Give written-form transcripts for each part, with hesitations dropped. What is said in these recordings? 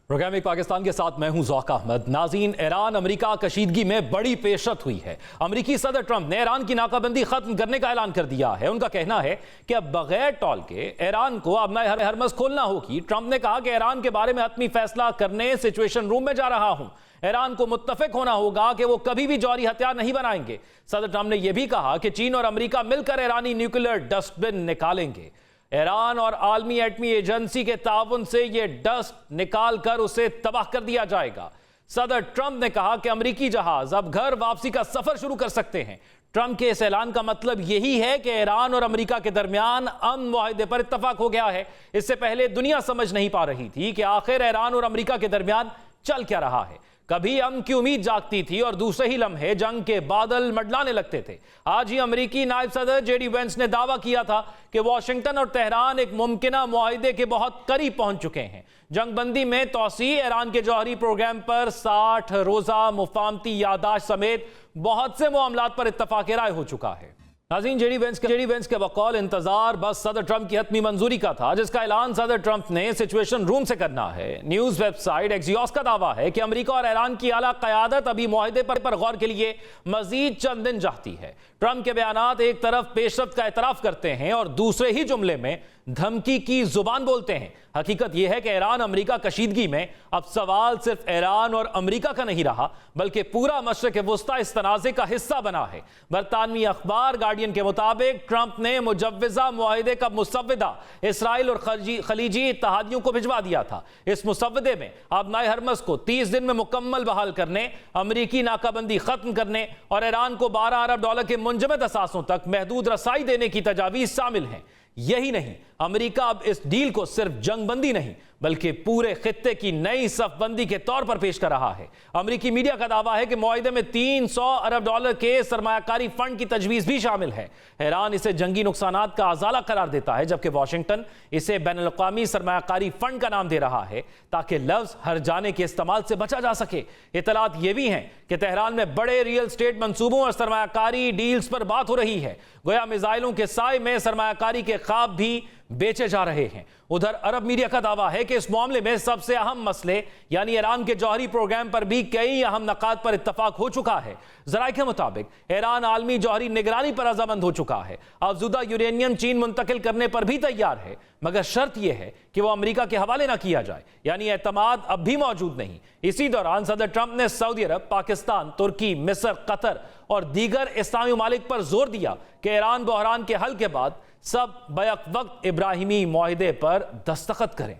Programme एक पाकिस्तान के साथ मैं हूं ज़ौक़ अहमद। नाज़रीन, ईरान अमेरिका कशीदगी में बड़ी पेशरफ हुई है। अमेरिकी सदर ट्रंप ने ईरान की नाकाबंदी खत्म करने का ऐलान कर दिया है। उनका कहना है कि अब बगैर टॉल के ईरान को अब हरमस खोलना होगी। ट्रंप ने कहा कि ईरान के बारे में हतमी फैसला करने सिचुएशन रूम में जा रहा हूं। ईरान को मुत्तफिक होना होगा कि वो कभी भी जौहरी हथियार नहीं बनाएंगे। सदर ट्रंप ने यह भी कहा कि चीन और अमेरिका मिलकर ईरानी न्यूक्लियर डस्टबिन निकालेंगे। ईरान और आलमी एटमी एजेंसी के ताउन से यह डस्ट निकाल कर उसे तबाह कर दिया जाएगा। सदर ट्रंप ने कहा कि अमेरिकी जहाज अब घर वापसी का सफर शुरू कर सकते हैं। ट्रंप के इस ऐलान का मतलब यही है कि ईरान और अमेरिका के दरमियान अमन मुआहदे पर इत्तफाक हो गया है। इससे पहले दुनिया समझ नहीं पा रही थी कि आखिर ईरान और अमेरिका के दरमियान चल क्या रहा है। कभी अमन की उम्मीद जागती थी और दूसरे ही लम्हे जंग के बादल मंडलाने लगते थे। आज ही अमेरिकी नायब सदर जेडी वेंस ने दावा किया था कि वाशिंगटन और तेहरान एक मुमकिना मुआहिदे के बहुत करीब पहुंच चुके हैं। जंगबंदी में तौसी, ईरान के जौहरी प्रोग्राम पर 60 रोजा मुफाहमती यादाश्त समेत बहुत से मामलात पर इत्तफाक राय हो चुका है। नाज़रीन, जेडी वेंस के बकौल इंतजार बस सदर ट्रंप की हतमी मंजूरी का था, जिसका ऐलान सदर ट्रंप ने सिचुएशन रूम से करना है। न्यूज वेबसाइट एक्सियोस का दावा है कि अमेरिका और ईरान की आला क़यादत अभी मुआहिदे पर गौर के लिए मजीद चंद दिन चाहती है। ट्रंप के बयानात एक तरफ पेशरफ्त का एतराफ करते हैं और दूसरे ही जुमले में धमकी की जुबान बोलते हैं। हकीकत यह है कि ईरान अमेरिका कशीदगी में अब सवाल सिर्फ ईरान और अमेरिका का नहीं रहा, बल्कि पूरा मशरिक़ वुस्ता इस तनाज़े का हिस्सा बना है। बरतानवी अखबार गार्डियन के मुताबिक ट्रंप ने मुजव्वज़ा मुआहिदे का मुसव्वदा इसराइल और खलीजी इत्तेहादियों को भिजवा दिया था। इस मुसव्वदे में आबनाए हरमस को 30 दिन में मुकम्मल बहाल करने, अमेरिकी नाकाबंदी खत्म करने और ईरान को $12 अरब के मुंजमद असासों तक महदूद रसाई देने की तजावीज़ शामिल हैं। यही नहीं, अमेरिका अब इस डील को सिर्फ जंगबंदी नहीं बल्कि पूरे खित्ते की नई सफबंदी के तौर पर पेश कर रहा है। अमेरिकी मीडिया का दावा है कि मुआहिदे में $300 अरब के सरमायाकारी फंड की तजवीज़ भी शामिल है। ईरान इसे जंगी नुकसानात का अजाला करार देता है, जबकि वाशिंगटन इसे बैनुल-अक़वामी सरमायाकारी फंड का नाम दे रहा है ताकि लफ्ज़ हर जाने के इस्तेमाल से बचा जा सके। इतलात ये भी हैं कि तेहरान में बड़े रियल स्टेट मंसूबों और सरमायाकारी डील्स पर बात हो रही है। गोया मिसाइलों के साए में सरमायाकारी के ख्वाब भी बेचे जा रहे हैं। उधर अरब मीडिया का दावा है कि इस मामले में सबसे अहम मसले यानी ईरान के जौहरी प्रोग्राम पर भी कई अहम नकात पर इत्तफाक हो चुका है। ज़राए के मुताबिक ईरान आलमी जौहरी निगरानी पर रज़ामंद हो चुका है। अफज़ुदा यूरेनियम चीन मुंतकिल करने पर भी तैयार है, मगर शर्त यह है कि वह अमेरिका के हवाले ना किया जाए, यानी एतमाद अब भी मौजूद नहीं। इसी दौरान सदर ट्रंप ने सऊदी अरब, पाकिस्तान, तुर्की, मिस्र, कतर और दीगर इस्लामी ममालिक पर जोर दिया कि ईरान बहरान के हल के बाद सब बैक वक्त इब्राहिमी मुआहिदे पर दस्तखत करें।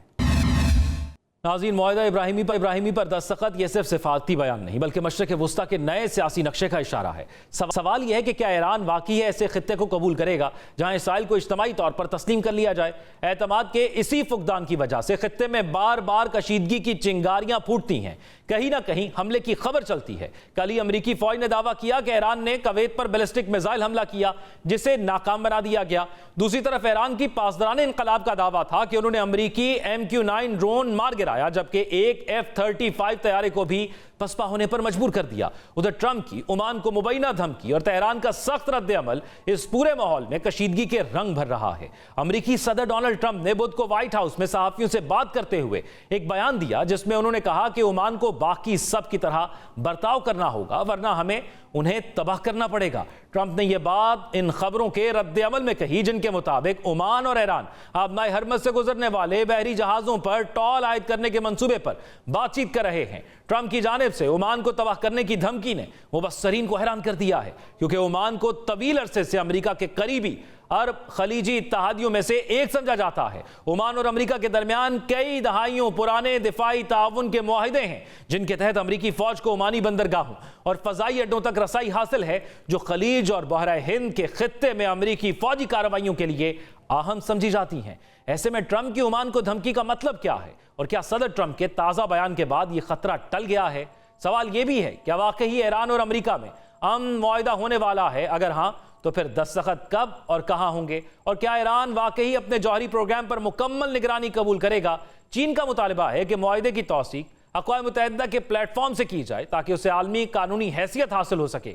नाज़रीन, मुआहिदा इब्राहिमी पर दस्तखत यह सिर्फ सिफारती बयान नहीं बल्कि मशरिक़ वुस्ता के नए सियासी नक्शे का इशारा है। सवाल यह है कि क्या ईरान वाकई ऐसे खित्ते को कबूल करेगा जहां इसराइल को इज्तिमाई तौर पर तस्लीम कर लिया जाए। एतमाद के इसी फुकदान की वजह से खित्ते में बार बार कशीदगी की चिंगारियां फूटती हैं, कहीं ना कहीं हमले की खबर चलती है। कल ही अमेरिकी फौज ने दावा किया कि ईरान ने कवैत पर बैलिस्टिक मिसाइल हमला किया, जिसे नाकाम बना दिया गया। दूसरी तरफ ईरान की पासदारान इनकलाब का दावा था कि उन्होंने अमेरिकी MQ-9 ड्रोन मार गिराया, जबकि एक F-35 तैयारे को भी पसपा होने पर मजबूर कर दिया। उधर ट्रंप की ओमान को मुबैना धमकी और तेहरान का सख्त रद्द अमल इस पूरे माहौल में कशीदगी के रंग भर रहा है। अमेरिकी सदर डोनाल्ड ट्रंप ने बुध को व्हाइट हाउस में सहाफियों से बात करते हुए एक बयान दिया, जिसमें उन्होंने कहा कि ओमान को बाकी सब की तरह बर्ताव करना होगा, वरना हमें उन्हें तबाह करना पड़ेगा। ट्रंप ने यह बात इन खबरों के रद्द अमल में कही जिनके मुताबिक ओमान और ईरान आबनाए हरमस से गुजरने वाले बहरी जहाजों पर टॉल आयद करने के मंसूबे पर बातचीत कर रहे हैं। ट्रंप की जानिब से ओमान को तबाह करने की धमकी ने मुबस्सरीन को हैरान कर दिया है, क्योंकि ओमान को तवील अरसे से अमेरिका के करीबी अरब खलीजी इत्तेहादियों में से एक समझा जाता है। ओमान और अमेरिका के दरमियान कई दहाइयों पुराने दिफाई ताउन के मुआहिदे हैं, जिनके तहत अमेरिकी फौज को ओमानी बंदरगाहों और फजाई अड्डों तक रसाई हासिल है, जो खलीज और बहरा हिंद के खित्ते में अमेरिकी फौजी कार्रवाइयों के लिए अहम समझी जाती हैं। ऐसे में ट्रंप की ओमान को धमकी का मतलब क्या है, और क्या सदर ट्रंप के ताज़ा बयान के बाद यह खतरा टल गया है? सवाल यह भी है, क्या वाकई ईरान और अमेरिका में अमन मुआहिदा होने वाला है? अगर हाँ, तो फिर दस्तखत कब और कहां होंगे? और क्या ईरान वाकई अपने जौहरी प्रोग्राम पर मुकम्मल निगरानी कबूल करेगा? चीन का मुतालबा है कि मुआहिदे की तौसीक अक़वाम मुत्तहिदा के प्लेटफॉर्म से की जाए ताकि उसे आलमी कानूनी हैसियत हासिल हो सके।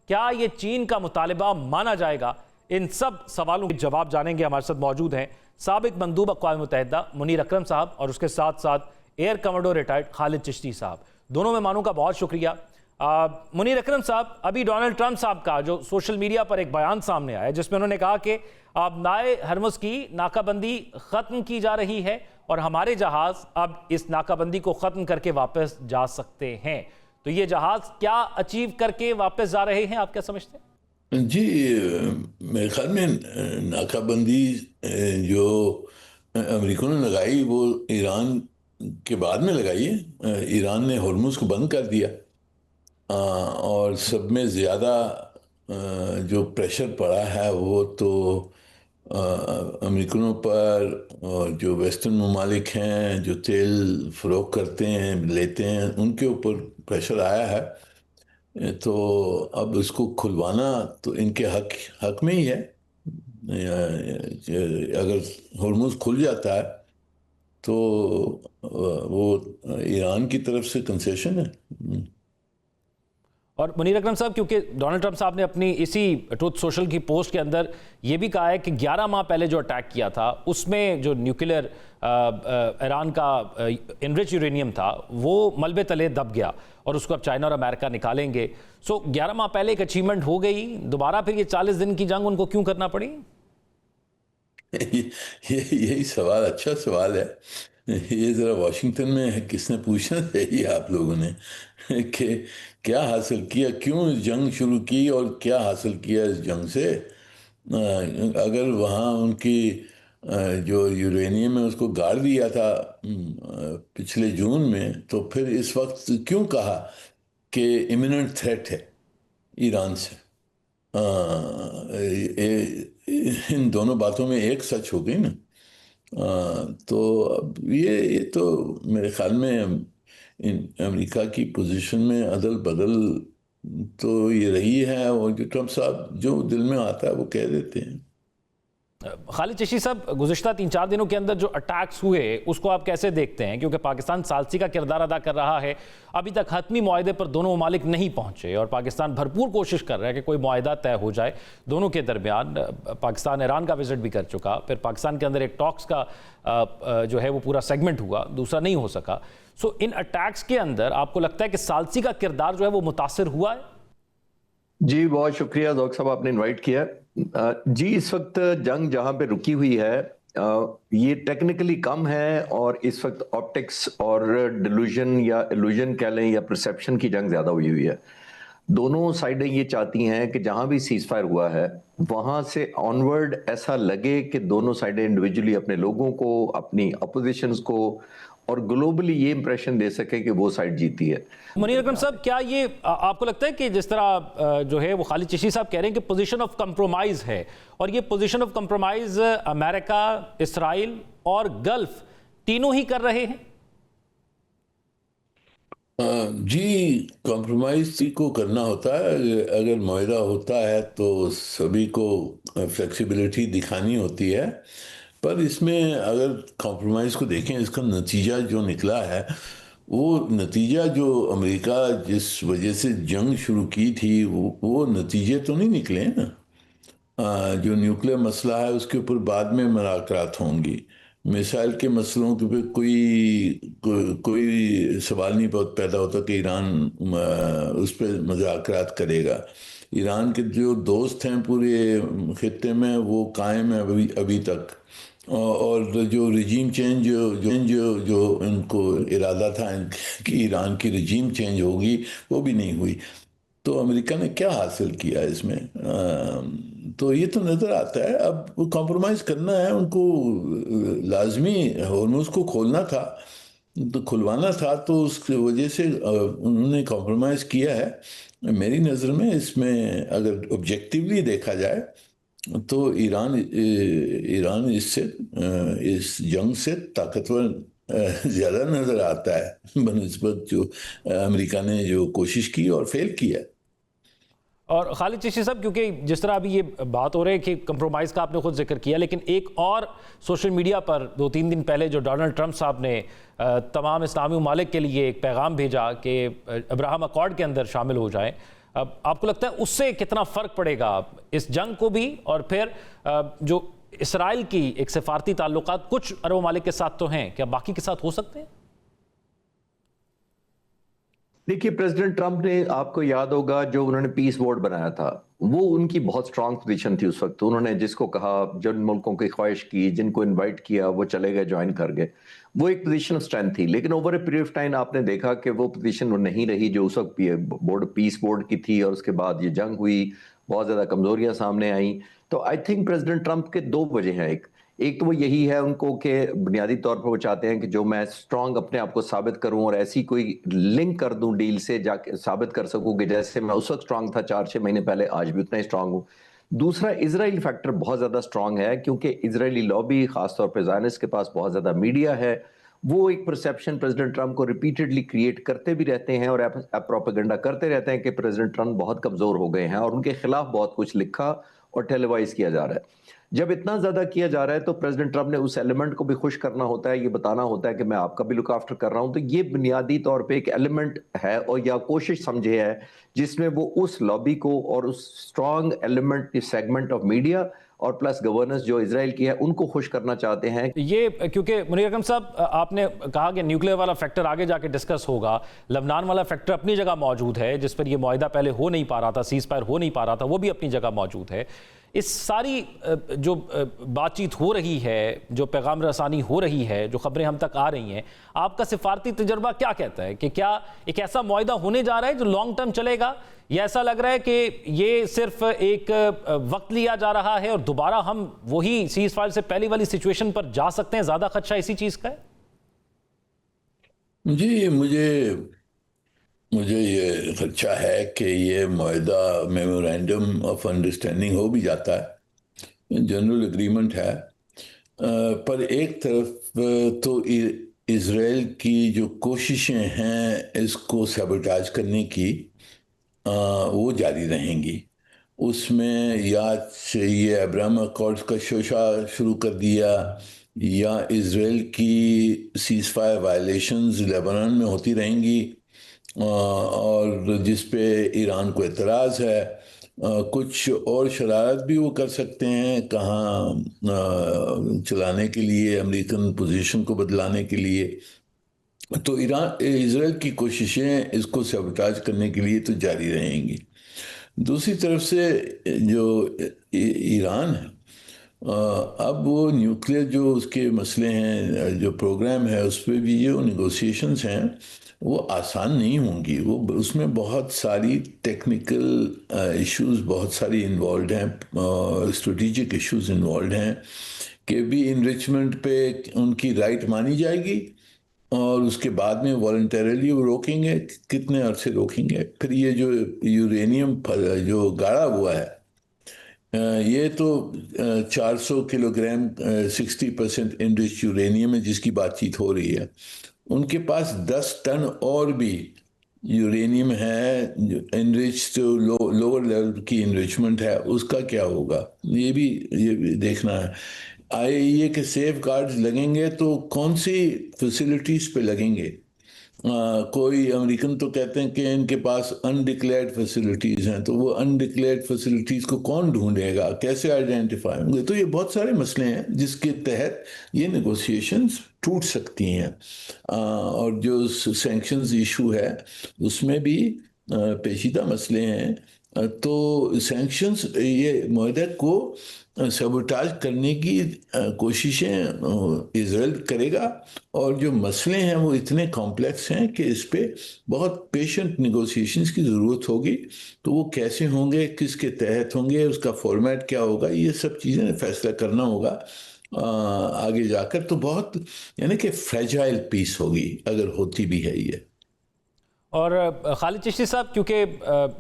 क्या ये चीन का मुतालबा माना जाएगा? इन सब सवालों के जवाब जानेंगे। हमारे साथ मौजूद हैं साबिक मंदूब अक़वाम मुत्तहिदा मुनीर अकरम साहब और उसके साथ साथ ایئر کموڈور ریٹائرڈ خالد چشتی صاحب. دونوں مہمانوں کا بہت شکریہ. منیر اکرم صاحب, ابھی ڈونلڈ ٹرمپ صاحب کا جو سوشل میڈیا پر ایک بیان سامنے آیا جس میں انہوں نے کہا کہ مائع ہرمز کی ناکہ بندی ختم کی جا رہی ہے اور ہمارے جہاز اب اس ناکہ بندی کو ختم کر کے واپس جا سکتے ہیں. تو یہ جہاز کیا اچیو کر کے واپس جا رہے ہیں, آپ کیا سمجھتے ہیں؟ جی, میرے خیال میں ناکہ بندی جو امریکہ نے لگائی وہ ایران کے بعد میں لگائی ہے. ایران نے ہرمز کو بند کر دیا اور سب میں زیادہ جو پریشر پڑا ہے وہ تو امریکنوں پر, اور جو ویسٹرن ممالک ہیں جو تیل فروخت کرتے ہیں لیتے ہیں ان کے اوپر پریشر آیا ہے. تو اب اس کو کھلوانا تو ان کے حق میں ہی ہے. اگر ہرمز کھل جاتا ہے تو وہ ایران کی طرف سے کنسیشن ہے. اور منیر اکرم صاحب, کیونکہ ڈونلڈ ٹرمپ صاحب نے اپنی اسی ٹروتھ سوشل کی پوسٹ کے اندر یہ بھی کہا ہے کہ 11 ماہ پہلے جو اٹیک کیا تھا اس میں جو نیوکلیر ایران کا انرچ یورینیم تھا وہ ملبے تلے دب گیا اور اس کو اب چائنا اور امریکہ نکالیں گے. سو 11 ماہ پہلے ایک اچیومنٹ ہو گئی, دوبارہ پھر یہ 40 دن کی جنگ ان کو کیوں کرنا پڑی؟ یہی سوال اچھا سوال ہے. یہ ذرا واشنگٹن میں کس نے پوچھنا چاہیے آپ لوگوں نے کہ کیا حاصل کیا, کیوں جنگ شروع کی اور کیا حاصل کیا اس جنگ سے. اگر وہاں ان کی جو یورینیم ہے اس کو گاڑ دیا تھا پچھلے جون میں, تو پھر اس وقت کیوں کہا کہ امیوننٹ تھریٹ ہے ایران سے. ان دونوں باتوں میں ایک سچ ہو گئی نا. تو اب یہ تو میرے خیال میں امریکہ کی پوزیشن میں عدل بدل تو یہ رہی ہے, اور جو ٹرمپ صاحب جو دل میں آتا ہے وہ کہہ دیتے ہیں. خالد چشتی صاحب, گزشتہ 3-4 دنوں کے اندر جو اٹیکس ہوئے اس کو آپ کیسے دیکھتے ہیں؟ کیونکہ پاکستان ثالثی کا کردار ادا کر رہا ہے, ابھی تک حتمی معاہدے پر دونوں ممالک نہیں پہنچے اور پاکستان بھرپور کوشش کر رہا ہے کہ کوئی معاہدہ طے ہو جائے دونوں کے درمیان. پاکستان ایران کا وزٹ بھی کر چکا, پھر پاکستان کے اندر ایک ٹاکس کا جو ہے وہ پورا سیگمنٹ ہوا, دوسرا نہیں ہو سکا. سو ان اٹیکس کے اندر آپ کو لگتا ہے کہ ثالثی کا کردار جو ہے وہ متاثر ہوا ہے؟ جی بہت شکریہ ذوق صاحب, آپ نے انوائٹ کیا. جی, اس وقت جنگ جہاں پہ رکی ہوئی ہے یہ ٹیکنیکلی کم ہے, اور اس وقت آپٹکس اور ڈیلوژن یا ایلوژن کہہ لیں یا پرسیپشن کی جنگ زیادہ ہوئی ہے. دونوں سائڈیں یہ چاہتی ہیں کہ جہاں بھی سیز فائر ہوا ہے وہاں سے آنورڈ ایسا لگے کہ دونوں سائڈیں انڈیویجولی اپنے لوگوں کو, اپنی اپوزیشنز کو اور گلوبلی یہ امپریشن دے سکے کہ وہ سائڈ جیتی ہے. منیر اکرم صاحب, کیا یہ آپ کو لگتا ہے کہ جس طرح جو ہے وہ خالد چشتی صاحب کہہ رہے ہیں کہ پوزیشن آف کمپرومائز ہے, اور یہ پوزیشن آف کمپرومائز امریکہ, اسرائیل اور گلف تینوں ہی کر رہے ہیں؟ جی, کمپرومائز کو کرنا ہوتا ہے. اگر معاہدہ ہوتا ہے تو سبھی کو فلیکسیبلٹی دکھانی ہوتی ہے, پر اس میں اگر کمپرومائز کو دیکھیں اس کا نتیجہ جو نکلا ہے وہ نتیجہ جو امریکہ جس وجہ سے جنگ شروع کی تھی وہ نتیجے تو نہیں نکلے نا. جو نیوکلیر مسئلہ ہے اس کے اوپر بعد میں مذاکرات ہوں گی. میسائل کے مسئلوں کے پہ کوئی سوال نہیں پیدا ہوتا کہ ایران اس پہ مذاکرات کرے گا. ایران کے جو دوست ہیں پورے خطے میں وہ قائم ہیں ابھی تک, اور جو رجیم چینج جو ان کو ارادہ تھا کہ ایران کی رجیم چینج ہوگی وہ بھی نہیں ہوئی. تو امریکہ نے کیا حاصل کیا اس میں؟ تو یہ تو نظر آتا ہے. اب کمپرومائز کرنا ہے ان کو, لازمی ہرمز کو کھولنا تھا تو کھلوانا تھا, تو اس کی وجہ سے انہوں نے کمپرومائز کیا ہے. میری نظر میں اس میں اگر آبجیکٹیولی دیکھا جائے تو ایران اس جنگ سے طاقتور زیادہ نظر آتا ہے بنسبت جو امریکہ نے جو کوشش کی اور فیل کیا. اور خالد چشتی صاحب, کیونکہ جس طرح ابھی یہ بات ہو رہی ہے کہ کمپرومائز کا آپ نے خود ذکر کیا, لیکن ایک اور سوشل میڈیا پر 2-3 دن پہلے جو ڈونلڈ ٹرمپ صاحب نے تمام اسلامی ممالک کے لیے ایک پیغام بھیجا کہ ابراہم اکارڈ کے اندر شامل ہو جائیں, اب آپ کو لگتا ہے اس سے کتنا فرق پڑے گا اس جنگ کو بھی, اور پھر جو اسرائیل کی ایک سفارتی تعلقات کچھ عرب ممالک کے ساتھ تو ہیں, کیا باقی کے ساتھ ہو سکتے ہیں؟ देखिए, प्रेसिडेंट ट्रंप ने, आपको याद होगा, जो उन्होंने पीस बोर्ड बनाया था, वो उनकी बहुत स्ट्रांग पोजीशन थी उस वक्त। उन्होंने जिसको कहा, जिन मुल्कों की ख्वाहिश की, जिनको इनवाइट किया, वो चले गए, ज्वाइन कर गए। वो एक पोजीशन ऑफ स्ट्रेंथ थी। लेकिन over a period of time आपने देखा कि वो पोजीशन वो नहीं रही जो उस वक्त बोर्ड, पीस बोर्ड की थी। और उसके बाद ये जंग हुई, बहुत ज्यादा कमजोरियां सामने आई। तो आई थिंक प्रेसिडेंट ट्रंप के दो वजह हैं। एक तो वो यही है उनको कि बुनियादी तौर पर वो चाहते हैं कि जो मैं स्ट्रांग अपने आप को साबित करूं और ऐसी कोई लिंक कर दूं डील से, जाके साबित कर सकूं कि जैसे मैं उस वक्त स्ट्रांग था 4-6 महीने पहले, आज भी उतना ही स्ट्रांग हूं। दूसरा, इजराइल फैक्टर बहुत ज्यादा स्ट्रांग है, क्योंकि इजरायली लॉबी, खासतौर पर ज़ायनिस्ट के पास बहुत ज्यादा मीडिया है। वो एक परसेप्शन प्रेसिडेंट ट्रंप को रिपीटेडली क्रिएट करते भी रहते हैं और प्रोपेगेंडा करते रहते हैं कि प्रेसिडेंट ट्रंप बहुत कमजोर हो गए हैं, और उनके खिलाफ बहुत कुछ लिखा और टेलीवाइज किया जा रहा है। जब इतना ज्यादा किया जा रहा है तो प्रेसिडेंट ट्रंप ने उस एलिमेंट को भी खुश करना होता है, ये बताना होता है कि मैं आपका भी लुक आफ्टर कर रहा हूं। तो ये बुनियादी तौर पे एक एलिमेंट है, और या कोशिश समझे है, जिसमें वो उस लॉबी को और उस strong element segment of media और प्लस गवर्नेंस जो इजराइल की है, उनको खुश करना चाहते हैं। ये क्योंकि मुनीर अकरम साहब, आपने कहा कि न्यूक्लियर वाला फैक्टर आगे जाके डिस्कस होगा, लबनान वाला फैक्टर अपनी जगह मौजूद है, जिस पर ये मुआहिदा पहले हो नहीं पा रहा था, सीज फायर हो नहीं पा रहा था, वो भी अपनी जगह मौजूद है। इस सारी जो बातचीत हो रही है, जो पैगाम रसानी हो रही है, जो खबरें हम तक आ रही हैं, आपका सिफारती तजर्बा क्या कहता है कि क्या एक ऐसा मुआहिदा होने जा रहा है जो लॉन्ग टर्म चलेगा, या ऐसा लग रहा है कि ये सिर्फ एक वक्त लिया जा रहा है और दोबारा हम वही सीज फायर से पहली वाली सिचुएशन पर जा सकते हैं? ज्यादा खदशा इसी चीज का है? जी, मुझे ये खदशा है कि ये मुआहिदा मेमोरेंडम ऑफ अंडरस्टैंडिंग हो भी जाता है, जनरल एग्रीमेंट है, पर एक तरफ तो इजराइल की जो कोशिशें हैं इसको सैबोटाज करने की, वो जारी रहेंगी। उसमें या ये अब्राहम अकॉर्ड्स का शोशा शुरू कर दिया, या इजराइल की सीज फायर वायलेशंस लेबनान में होती रहेंगी, और जिस पे ईरान को एतराज़ है। कुछ और शरारत भी वो कर सकते हैं, कहाँ चलाने के लिए, अमेरिकन पोजीशन को बदलाने के लिए। तो इजराइल की कोशिशें इसको सबटाज करने के लिए तो जारी रहेंगी। दूसरी तरफ से जो ईरान है, अब वो न्यूक्लियर जो उसके मसले हैं, जो प्रोग्राम है, उस पर भी जो निगोशिएशंस हैं वो आसान नहीं होंगी। वो उसमें बहुत सारी टेक्निकल इश्यूज बहुत सारी इन्वॉल्व हैं, स्ट्रेटेजिक इश्यूज इन्वॉल्व हैं, कि भी इनरिचमेंट पे उनकी राइट मानी जाएगी, और उसके बाद में वॉलंटरली वो रोकेंगे, कितने अरसे रोकेंगे। फिर ये जो यूरेनियम जो गाड़ा हुआ है, ये तो 400 किलोग्राम 60% इनरिच यूरेनियम है जिसकी बातचीत हो रही है। उनके पास 10 टन और भी यूरेनियम है, इनरिच तो लोअर लेवल की इनरिचमेंट है, उसका क्या होगा, ये भी देखना है। IAEA के सेफ गार्ड्स लगेंगे तो कौन सी फैसिलिटीज़ पे लगेंगे? कोई अमेरिकन तो कहते हैं कि इनके पास अनडिक्लेयर्ड फैसिलिटीज़ हैं, तो वो अनडिक्लेयर्ड फैसिलिटीज़ को कौन ढूंढेगा, कैसे आइडेंटिफाई होंगे? तो ये बहुत सारे मसले हैं जिसके तहत ये नेगोशिएशंस टूट सकती हैं। और जो सैंक्शंस इशू है उसमें भी पेचीदा मसले हैं। तो सैंक्शंस ये मुआहदे को सबोटाज करने की कोशिशें इजराइल करेगा, और जो मसले हैं वो इतने कॉम्प्लेक्स हैं कि इस पे बहुत पेशेंट निगोशिएशंस की ज़रूरत होगी। तो वो कैसे होंगे, किसके तहत होंगे, उसका फॉर्मेट क्या होगा, ये सब चीज़ें फैसला करना होगा आगे जाकर। तो बहुत यानी कि फ्रेजाइल पीस होगी, अगर होती भी है ये। और खालिद चिश्ती साहब, क्योंकि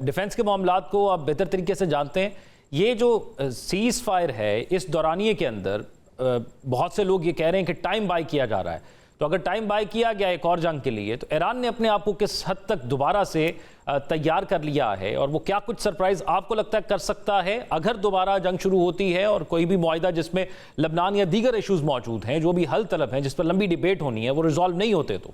डिफेंस के मामलात को आप बेहतर तरीके से जानते हैं, ये जो सीज फायर है इस दौरानिए के अंदर बहुत से लोग ये कह रहे हैं कि टाइम बाय किया जा रहा है। तो अगर टाइम बाय किया गया एक और जंग के लिए, तो ईरान ने अपने आप को किस हद तक दोबारा से तैयार कर लिया है, और वो क्या कुछ सरप्राइज आपको लगता है कर सकता है अगर दोबारा जंग शुरू होती है और कोई भी मुआहिदा जिसमें लबनान या दीगर इशूज मौजूद हैं जो भी हल तलब हैं, जिस पर लंबी डिबेट होनी है, वो रिजॉल्व नहीं होते? तो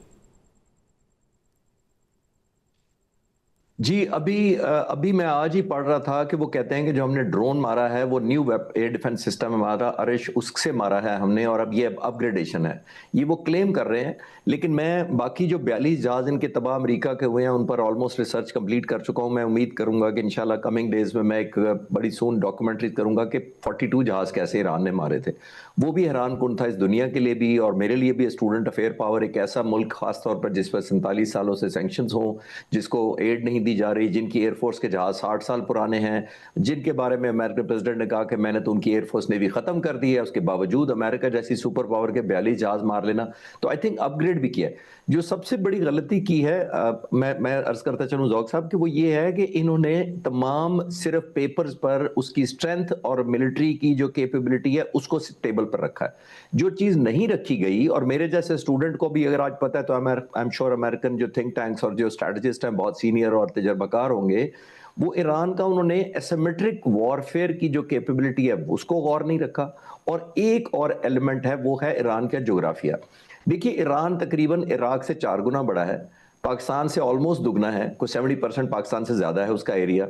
जी, अभी मैं आज ही पढ़ रहा था कि वो कहते हैं कि जो हमने ड्रोन मारा है वो न्यू एयर डिफेंस सिस्टम हमारा अरिश उससे मारा है हमने, और अब ये अपग्रेडेशन है, ये वो क्लेम कर रहे हैं। लेकिन मैं बाकी जो 42 जहाज इनके तबाह अमेरिका के हुए हैं उन पर ऑलमोस्ट रिसर्च कंप्लीट कर चुका हूं। मैं उम्मीद करूंगा कि इंशाल्लाह कमिंग डेज में मैं एक बड़ी सून डॉक्यूमेंट्री करूंगा कि 42 जहाज कैसे ईरान ने मारे थे। वो भी हैरान कुन था इस दुनिया के लिए भी और मेरे लिए भी। स्टूडेंट अफेयर पावर एक ऐसा मुल्क खासतौर पर जिस पर 47 सालों से सैंक्शंस हों, जिसको एड नहीं दी जा रही, जिनकी एयरफोर्स के जहाज 60 साल पुराने हैं, जिनके बारे में अमेरिकन प्रेसिडेंट ने कहा कि मैंने तो उनकी एयरफोर्स नेवी खत्म कर दी है, उसके बावजूद अमेरिका जैसी सुपर पावर के 42 जहाज मार लेना, तो आई थिंक अपग्रेड भी किया है। जो सबसे बड़ी गलती की है मैं अर्ज करता चलूं ज़ौक साहब कि वो ये है कि इन्होंने तमाम सिर्फ पेपर्स पर उसकी स्ट्रेंथ और मिलिट्री की जो कैपेबिलिटी है उसको टेबल पर रखा है। जो चीज नहीं रखी गई, और मेरे जैसे स्टूडेंट को भी अगर आज पता है तो आई एम श्योर अमेरिकन जो थिंक टैंक्स और जो स्ट्रेटजिस्ट हैं बहुत सीनियर और तजर्बाकार होंगे, वो ईरान का उन्होंने एसिमेट्रिक वॉरफेयर की जो कैपेबिलिटी है उसको गौर नहीं रखा। और एक और एलिमेंट है वो है ईरान का जोग्राफिया। देखिए, ईरान तकरीबन इराक से 4 गुना बड़ा है, पाकिस्तान से ऑलमोस्ट दुगना है, कोई 70% पाकिस्तान से ज्यादा है उसका एरिया।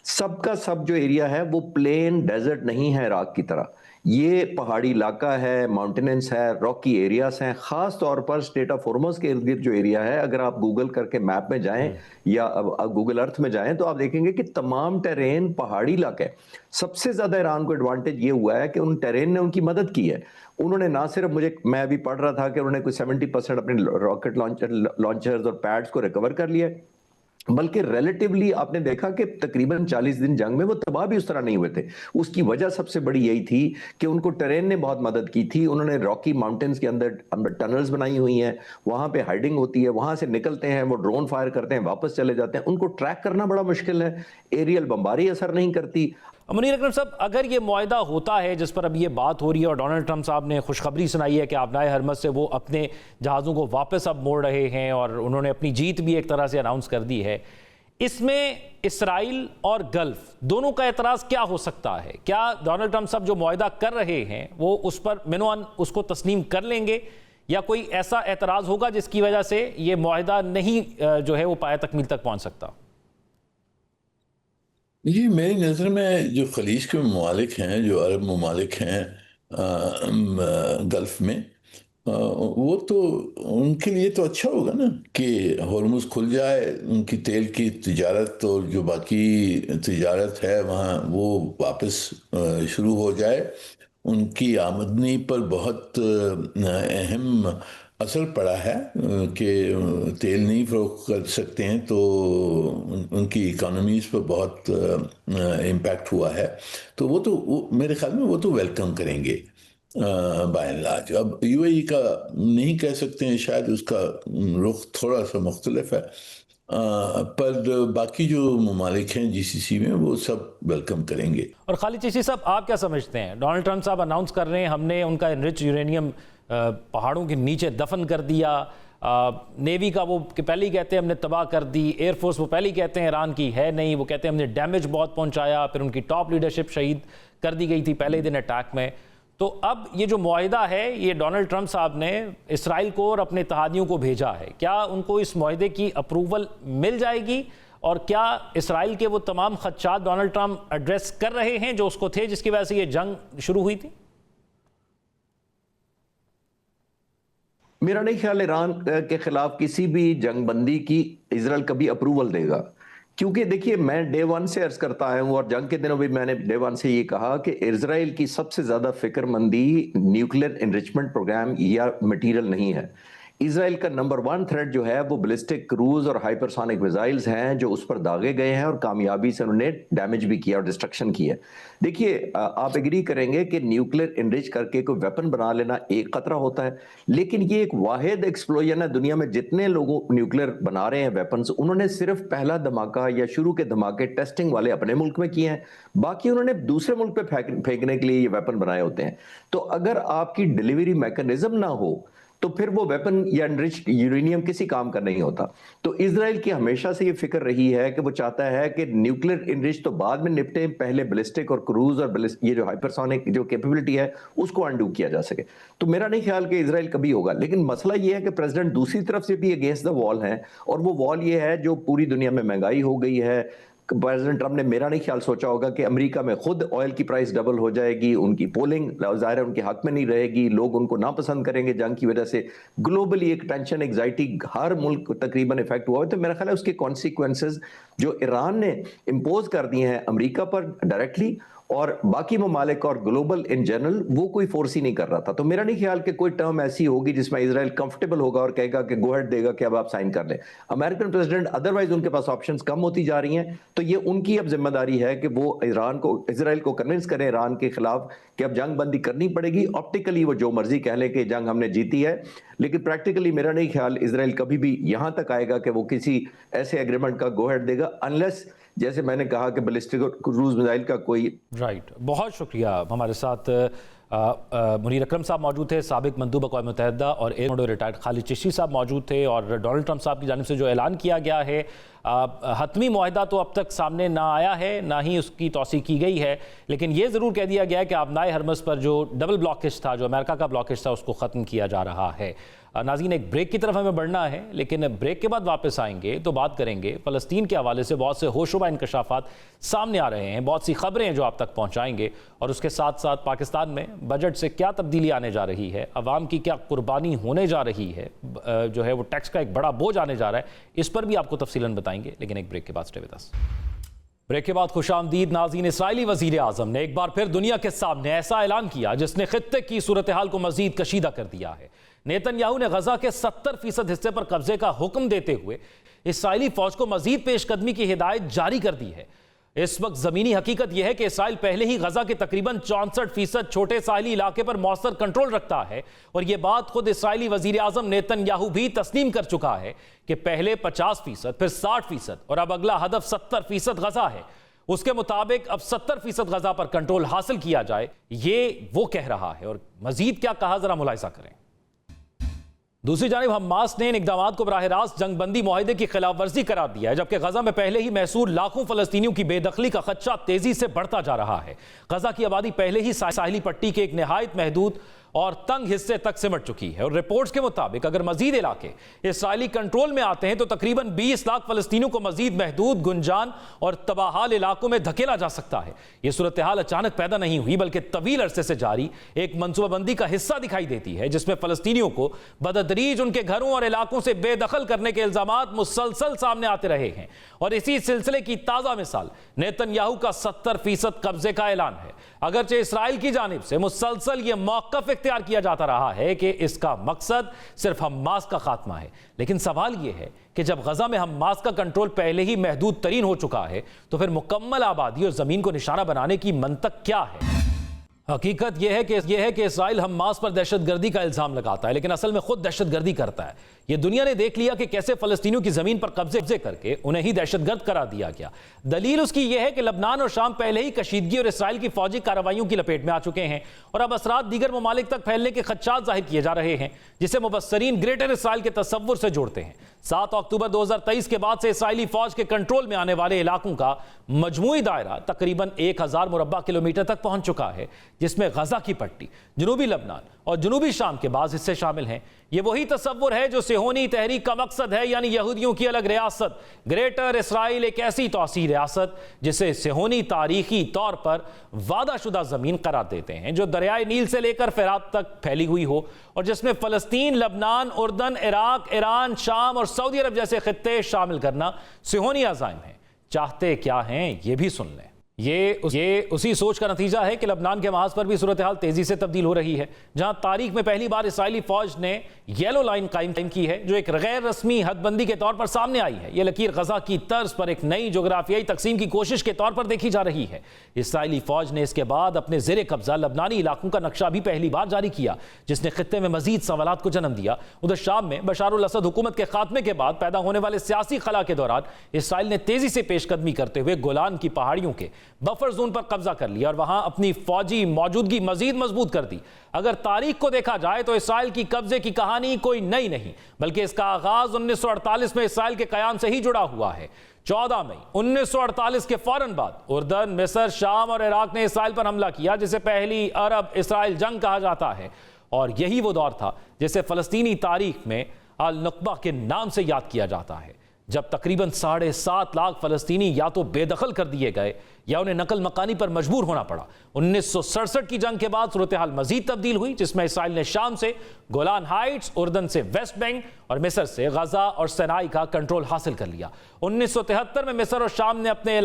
सबका सब जो एरिया है वो प्लेन डेजर्ट नहीं है इराक की तरह, ये पहाड़ी इलाका है, माउंटेनेंस है, रॉकी एरियाज हैं। खास तौर पर स्टेट ऑफ हॉर्मुज़ के इर्द गिर्द जो एरिया है, अगर आप गूगल करके मैप में जाएं या गूगल अर्थ में जाएं तो आप देखेंगे कि तमाम टेरेन पहाड़ी इलाका है। सबसे ज्यादा ईरान को एडवांटेज ये हुआ है कि उन टेरेन ने उनकी मदद की है। उन्होंने ना सिर्फ मैं अभी पढ़ रहा था कि उन्होंने कोई 70% अपने रॉकेट लॉन्चर्स और पैड्स को रिकवर कर लिया, बल्कि रिलेटिवली आपने देखा कि तकरीबन 40 दिन जंग में वो तबाह भी उस तरह नहीं हुए थे। उसकी वजह सबसे बड़ी यही थी कि उनको टेरेन ने बहुत मदद की थी। उन्होंने रॉकी माउंटेन्स के अंदर टनल्स बनाई हुई हैं, वहां पे हाइडिंग होती है, वहां से निकलते हैं, वो ड्रोन फायर करते हैं, वापस चले जाते हैं। उनको ट्रैक करना बड़ा मुश्किल है, एरियल बमबारी असर नहीं करती। मुनीर अकरम साहब, अगर ये मुआहदा होता है जिस पर अब ये बात हो रही है और डोनाल्ड ट्रंप साहब ने खुशखबरी सुनाई है कि आबनाए हरमज़ से वो अपने जहाज़ों को वापस अब मोड़ रहे हैं और उन्होंने अपनी जीत भी एक तरह से अनाउंस कर दी है, इसमें इसराइल और गल्फ दोनों का एतराज़ क्या हो सकता है? क्या डोनाल्ड ट्रंप साहब जो मुआहदा कर रहे हैं वो उस पर मिनोअन उसको तस्लीम कर लेंगे, या कोई ऐसा एतराज़ होगा जिसकी वजह से ये मुआहदा नहीं जो है वो पाया तकमील तक पहुंच सकता? ये मेरी नज़र में जो खलीज के ममालिक हैं, जो अरब ममालिक हैं गल्फ में, वो तो उनके लिए तो अच्छा होगा ना कि हॉर्मुज़ खुल जाए, उनकी तेल की तिजारत और जो बाकी तिजारत है वहाँ वो वापस शुरू हो जाए। उनकी आमदनी पर बहुत अहम असर पड़ा है कि तेल नहीं फरोख्त कर सकते हैं, तो उनकी इकोनॉमीज़ पर बहुत इम्पैक्ट हुआ है। तो वो मेरे ख्याल में वो तो वेलकम करेंगे बाय एंड लार्ज। अब यूएई का नहीं कह सकते हैं, शायद उसका रुख थोड़ा सा मुख्तलिफ है, पर बाकी जो ममालिक हैं जीसीसी में वो सब वेलकम करेंगे। और खालिद चिश्ती साहब, आप क्या समझते हैं? डोनाल्ड ट्रंप साहब अनाउंस कर रहे हैं हमने उनका एनरिच यूरेनियम पहाड़ों के नीचे दफन कर दिया, नेवी का वो पहले ही कहते हैं हमने तबाह कर दी, एयरफोर्स वो पहले ही कहते हैं ईरान की है नहीं, वो कहते हैं हमने डैमेज बहुत पहुंचाया, फिर उनकी टॉप लीडरशिप शहीद कर दी गई थी पहले दिन अटैक में। तो अब ये जो मुआहिदा है ये डोनाल्ड ट्रंप साहब ने इसराइल को और अपने इत्तेहादियों को भेजा है, क्या उनको इस मुआहिदे की अप्रूवल मिल जाएगी? और क्या इसराइल के वो तमाम खदशात डोनाल्ड ट्रंप एड्रेस कर रहे हैं जो उसको थे, जिसकी वजह से ये जंग शुरू हुई थी? मेरा नहीं ख्याल ईरान के खिलाफ किसी भी जंगबंदी की इजराइल कभी अप्रूवल देगा, क्योंकि देखिए मैं डे वन से अर्ज करता आया हूं और जंग के दिनों भी मैंने डे वन से ये कहा कि इजराइल की सबसे ज्यादा फिक्रमंदी न्यूक्लियर एनरिचमेंट प्रोग्राम या मटेरियल नहीं है। इजराइल का नंबर 1 थ्रेट जो है वो बैलिस्टिक क्रूज और हाइपरसोनिक मिसाइल्स हैं, जो उस पर दागे गए हैं और कामयाबी से उन्होंने डैमेज भी किया और डिस्ट्रक्शन किया। देखिए, आप एग्री करेंगे कि न्यूक्लियर एनरिच करके कोई वेपन बना लेना एक खतरा होता है, लेकिन ये एक वाहिद एक्सप्लोजन है दुनिया में। जितने लोगों न्यूक्लियर बना रहे हैं वेपन्स, उन्होंने सिर्फ पहला धमाका या शुरू के धमाके टेस्टिंग वाले अपने मुल्क में किए हैं, बाकी उन्होंने दूसरे मुल्क पे फेंकने के लिए ये वेपन बनाए होते हैं। तो अगर आपकी डिलीवरी मैकेनिज्म ना हो तो फिर वो वेपन या एनरिच्ड यूरेनियम किसी काम का नहीं होता। तो इजराइल की हमेशा से ये फिक्र रही है कि वो चाहता है कि न्यूक्लियर इनरिच तो बाद में निपटे, पहले बैलिस्टिक और क्रूज और ये जो हाइपरसोनिक जो कैपेबिलिटी है उसको अनडू किया जा सके। तो मेरा नहीं ख्याल कि इजराइल कभी होगा, लेकिन मसला ये है कि प्रेसिडेंट दूसरी तरफ से भी अगेंस्ट द वॉल है, और वो वॉल ये है जो पूरी दुनिया में महंगाई हो गई है। प्रेसिडेंट ट्रम्प ने मेरा नहीं ख्याल सोचा होगा कि अमेरिका में खुद ऑयल की प्राइस डबल हो जाएगी, उनकी पोलिंग ज़ाहिर है उनके हक में नहीं रहेगी, लोग उनको ना पसंद करेंगे जंग की वजह से। ग्लोबली एक टेंशन एग्जाइटी हर मुल्क तकरीबन इफेक्ट हुआ है। तो मेरा ख्याल है उसके कॉन्सिक्वेंसेस जो ईरान ने इम्पोज कर दिए हैं अमेरिका पर डायरेक्टली और बाकी ममालिक और ग्लोबल इन जनरल, वो कोई फोर्स ही नहीं कर रहा था। तो मेरा नहीं ख्याल कि कोई टर्म ऐसी होगी जिसमें इजराइल कंफर्टेबल होगा और कहेगा कि गो हेड देगा कि अब आप साइन कर लें। अमेरिकन प्रेसिडेंट अदरवाइज उनके पास ऑप्शंस कम होती जा रही हैं, तो ये उनकी अब जिम्मेदारी है कि वो इजराइल को कन्विंस करें ईरान के खिलाफ कि अब जंग बंदी करनी पड़ेगी। ऑप्टिकली वो जो मर्जी कह ले कि जंग हमने जीती है, लेकिन प्रैक्टिकली मेरा नहीं ख्याल इजराइल कभी भी यहां तक आएगा कि वो किसी ऐसे एग्रीमेंट का गो हेड देगा, अनलेस जैसे मैंने कहा कि बैलिस्टिक और क्रूज मिसाइल का कोई। राइट, बहुत शुक्रिया। हमारे साथ मुनीर अकरम साहब मौजूद थे, साबिक मंदूब अक़वाम मुत्तहिदा और एयर कोमांडर रिटायर्ड खालिद चिश्ती साहब मौजूद थे। और डोनाल्ड ट्रंप साहब की जानिब से जो ऐलान किया गया है, हतमी मुआहदा तो अब तक सामने ना आया है, ना ही उसकी तौसीक़ की गई है, लेकिन ये ज़रूर कह दिया गया है कि आबनाए हरमज़ पर जो डबल ब्लॉकेज था, जो अमेरिका का ब्लॉकेज था, उसको ख़त्म किया जा रहा है। नाज़रीन, एक ब्रेक की तरफ हमें बढ़ना है, लेकिन ब्रेक के बाद वापस आएंगे तो बात करेंगे फ़लस्तीन के हवाले से बहुत से होशरुबा इंकशाफात सामने आ रहे हैं, बहुत सी खबरें जो आप तक पहुँचाएंगे, और उसके साथ साथ पाकिस्तान में बजट से क्या तब्दीली आने जा रही है, अवाम की क्या कुर्बानी होने जा रही है, जो है वो टैक्स का एक बड़ा बोझ आने जा रहा है, इस पर भी आपको तफसीलन बताएंगे। लेकिन एक ब्रेक के बाद स्टे विद अस। ब्रेक के बाद खुशामदीद नाज़रीन। इस्राइली वज़ीर आज़म ने एक बार फिर दुनिया के सामने ऐसा ऐलान किया जिसने खित्ते की सूरत हाल को मज़ीद कशीदा कर दिया है। नेतन्याहू ने गजा के 70% हिस्से पर कब्जे का हुक्म देते हुए इस्राइली फौज को मजीद पेशकदमी की हिदायत जारी कर दी है। इस वक्त जमीनी हकीकत यह है कि इसराइल पहले ही गजा के तकरीबन 64% छोटे साहिली इलाके पर मौसर कंट्रोल रखता है, और यह बात खुद इस्राइली वजीर आजम नेतन्याहू भी तस्लीम कर चुका है कि पहले 50%, फिर 60% और अब अगला हदफ 70% गजा है। उसके मुताबिक अब 70% गजा पर कंट्रोल हासिल किया जाए, ये वो कह रहा है। और मजीद क्या कहा, जरा मुलाहिजा करें। दूसरी जानिब हमास ने इन इक़दामात को बराह रास्त जंग बंदी मुआहदे की खिलाफ वर्जी करार दिया है, जबकि गजा में पहले ही महसूर लाखों फलस्तीनियों की बेदखली का खदशा तेजी से बढ़ता जा रहा है। गजा की आबादी पहले ही साहिली पट्टी के एक निहायत महदूद और तंग हिस्से तक सिमट चुकी है, और रिपोर्ट्स के मुताबिक अगर मजीद इलाके इस्राइली कंट्रोल में आते हैं तो तकरीबन 20 लाख फलस्तीनियों को मजीद महदूद, गुंजान और तबाहाल इलाकों में धकेला जा सकता है। यह सूरत हाल अचानक पैदा नहीं हुई, बल्कि तवील अरसे से जारी एक मनसूबाबंदी का हिस्सा दिखाई देती है, जिसमें फलस्तीनियों को बदतदरीज उनके घरों और इलाकों से बेदखल करने के इल्जामात मुसलसल सामने आते रहे हैं। और इसी सिलसिले की ताज़ा मिसाल नेतन्याहू का 70% कब्जे का ऐलान है। अगरचे इसराइल की जानिब से मुसलसल यह मौक़िफ़ इख्तियार किया जाता रहा है कि इसका मकसद सिर्फ हमास का खात्मा है, लेकिन सवाल यह है कि जब गजा में हमास का कंट्रोल पहले ही महदूद तरीन हो चुका है, तो फिर मुकम्मल आबादी और ज़मीन को निशाना बनाने की मंतक क्या है? हकीकत यह है कि इसराइल हमास पर दहशतगर्दी का इल्ज़ाम लगाता है, लेकिन असल में खुद दहशतगर्दी करता है। यह दुनिया ने देख लिया कि कैसे फलस्तीनियों की ज़मीन पर कब्जे करके उन्हें ही दहशतगर्द करार दिया गया। दलील उसकी यह है कि लबनान और शाम पहले ही कशीदगी और इसराइल की फौजी कार्रवाइयों की लपेट में आ चुके हैं, और अब असरात दीगर ममालिक तक फैलने के खदशात जाहिर किए जा रहे हैं, जिसे मुबस्सरीन ग्रेटर इसराइल के तसव्वुर से जोड़ते हैं। 7 अक्टूबर 2023 के बाद से इसराइली फौज के कंट्रोल में आने वाले इलाकों का मजमूई दायरा तकरीबन 1000 मुरब्बा किलोमीटर तक पहुंच चुका है, जिसमें गजा की पट्टी, जनूबी लबनान और जनूबी शाम के बाज़ हिस्से शामिल हैं। ये वही तसव्वुर है जो सेहोनी तहरीक का मकसद है, यानी यहूदियों की अलग रियासत। ग्रेटर इसराइल एक ऐसी तौसीह रियासत जिसे सेहोनी तारीखी तौर पर वादाशुदा ज़मीन करार देते हैं, जो दरियाए नील से लेकर फ़रात तक फैली हुई हो, और जिसमें फ़लस्तीन, लबनान, उर्दन, इराक, ईरान, शाम और सऊदी अरब जैसे खित्ते शामिल करना सेहोनी अज़ाइम है। चाहते क्या हैं ये भी सुन लें। ये उसी सोच का नतीजा है कि लबनान के महाज पर भी सूरत हाल तेजी से तब्दील हो रही है, जहां तारीख में पहली बार इसराइली फौज ने येलो लाइन कायम की है, जो एक गैर रस्मी हदबंदी के तौर पर सामने आई है। यह लकीर गजा की तर्ज पर एक नई जोग्राफियाई तकसीम की कोशिश के तौर पर देखी जा रही है। इसराइली फौज ने इसके बाद अपने ज़ेरे कब्जा लबनानी इलाकों का नक्शा भी पहली बार जारी किया, जिसने खित्ते में मजीद सवालात को जन्म दिया। उधर शाम में बशारुल असद हुकूमत के खात्मे के बाद पैदा होने वाले सियासी खला के दौरान इसराइल ने तेजी से पेशकदमी करते हुए गोलान की पहाड़ियों के بفر زون پر قبضہ کر لیا اور وہاں اپنی فوجی موجودگی مزید مضبوط کر دی۔ اگر تاریخ کو دیکھا جائے تو اسرائیل کی قبضے کی کہانی کوئی نئی نہیں، بلکہ اس کا آغاز 1948 میں اسرائیل کے قیام سے ہی جڑا ہوا ہے۔ 14 مئی 1948 کے فوراً بعد اردن، مصر، شام اور عراق نے اسرائیل پر حملہ کیا، جسے پہلی عرب اسرائیل جنگ کہا جاتا ہے، اور یہی وہ دور تھا جسے فلسطینی تاریخ میں النقبہ کے نام سے یاد کیا جاتا ہے، جب تقریباً 7.5 لاکھ فلسطینی یا تو بے دخل کر دیے گئے یا انہیں نقل مکانی پر مجبور ہونا پڑا۔ 1967 کی جنگ کے بعد صورتحال مزید تبدیل ہوئی، جس میں اسرائیل نے شام سے گولان ہائٹس، اردن سے ویسٹ بینک اور مصر سے غزہ اور سینائی کا کنٹرول حاصل کر لیا۔ 1973 میں مصر اور شام نے اپنے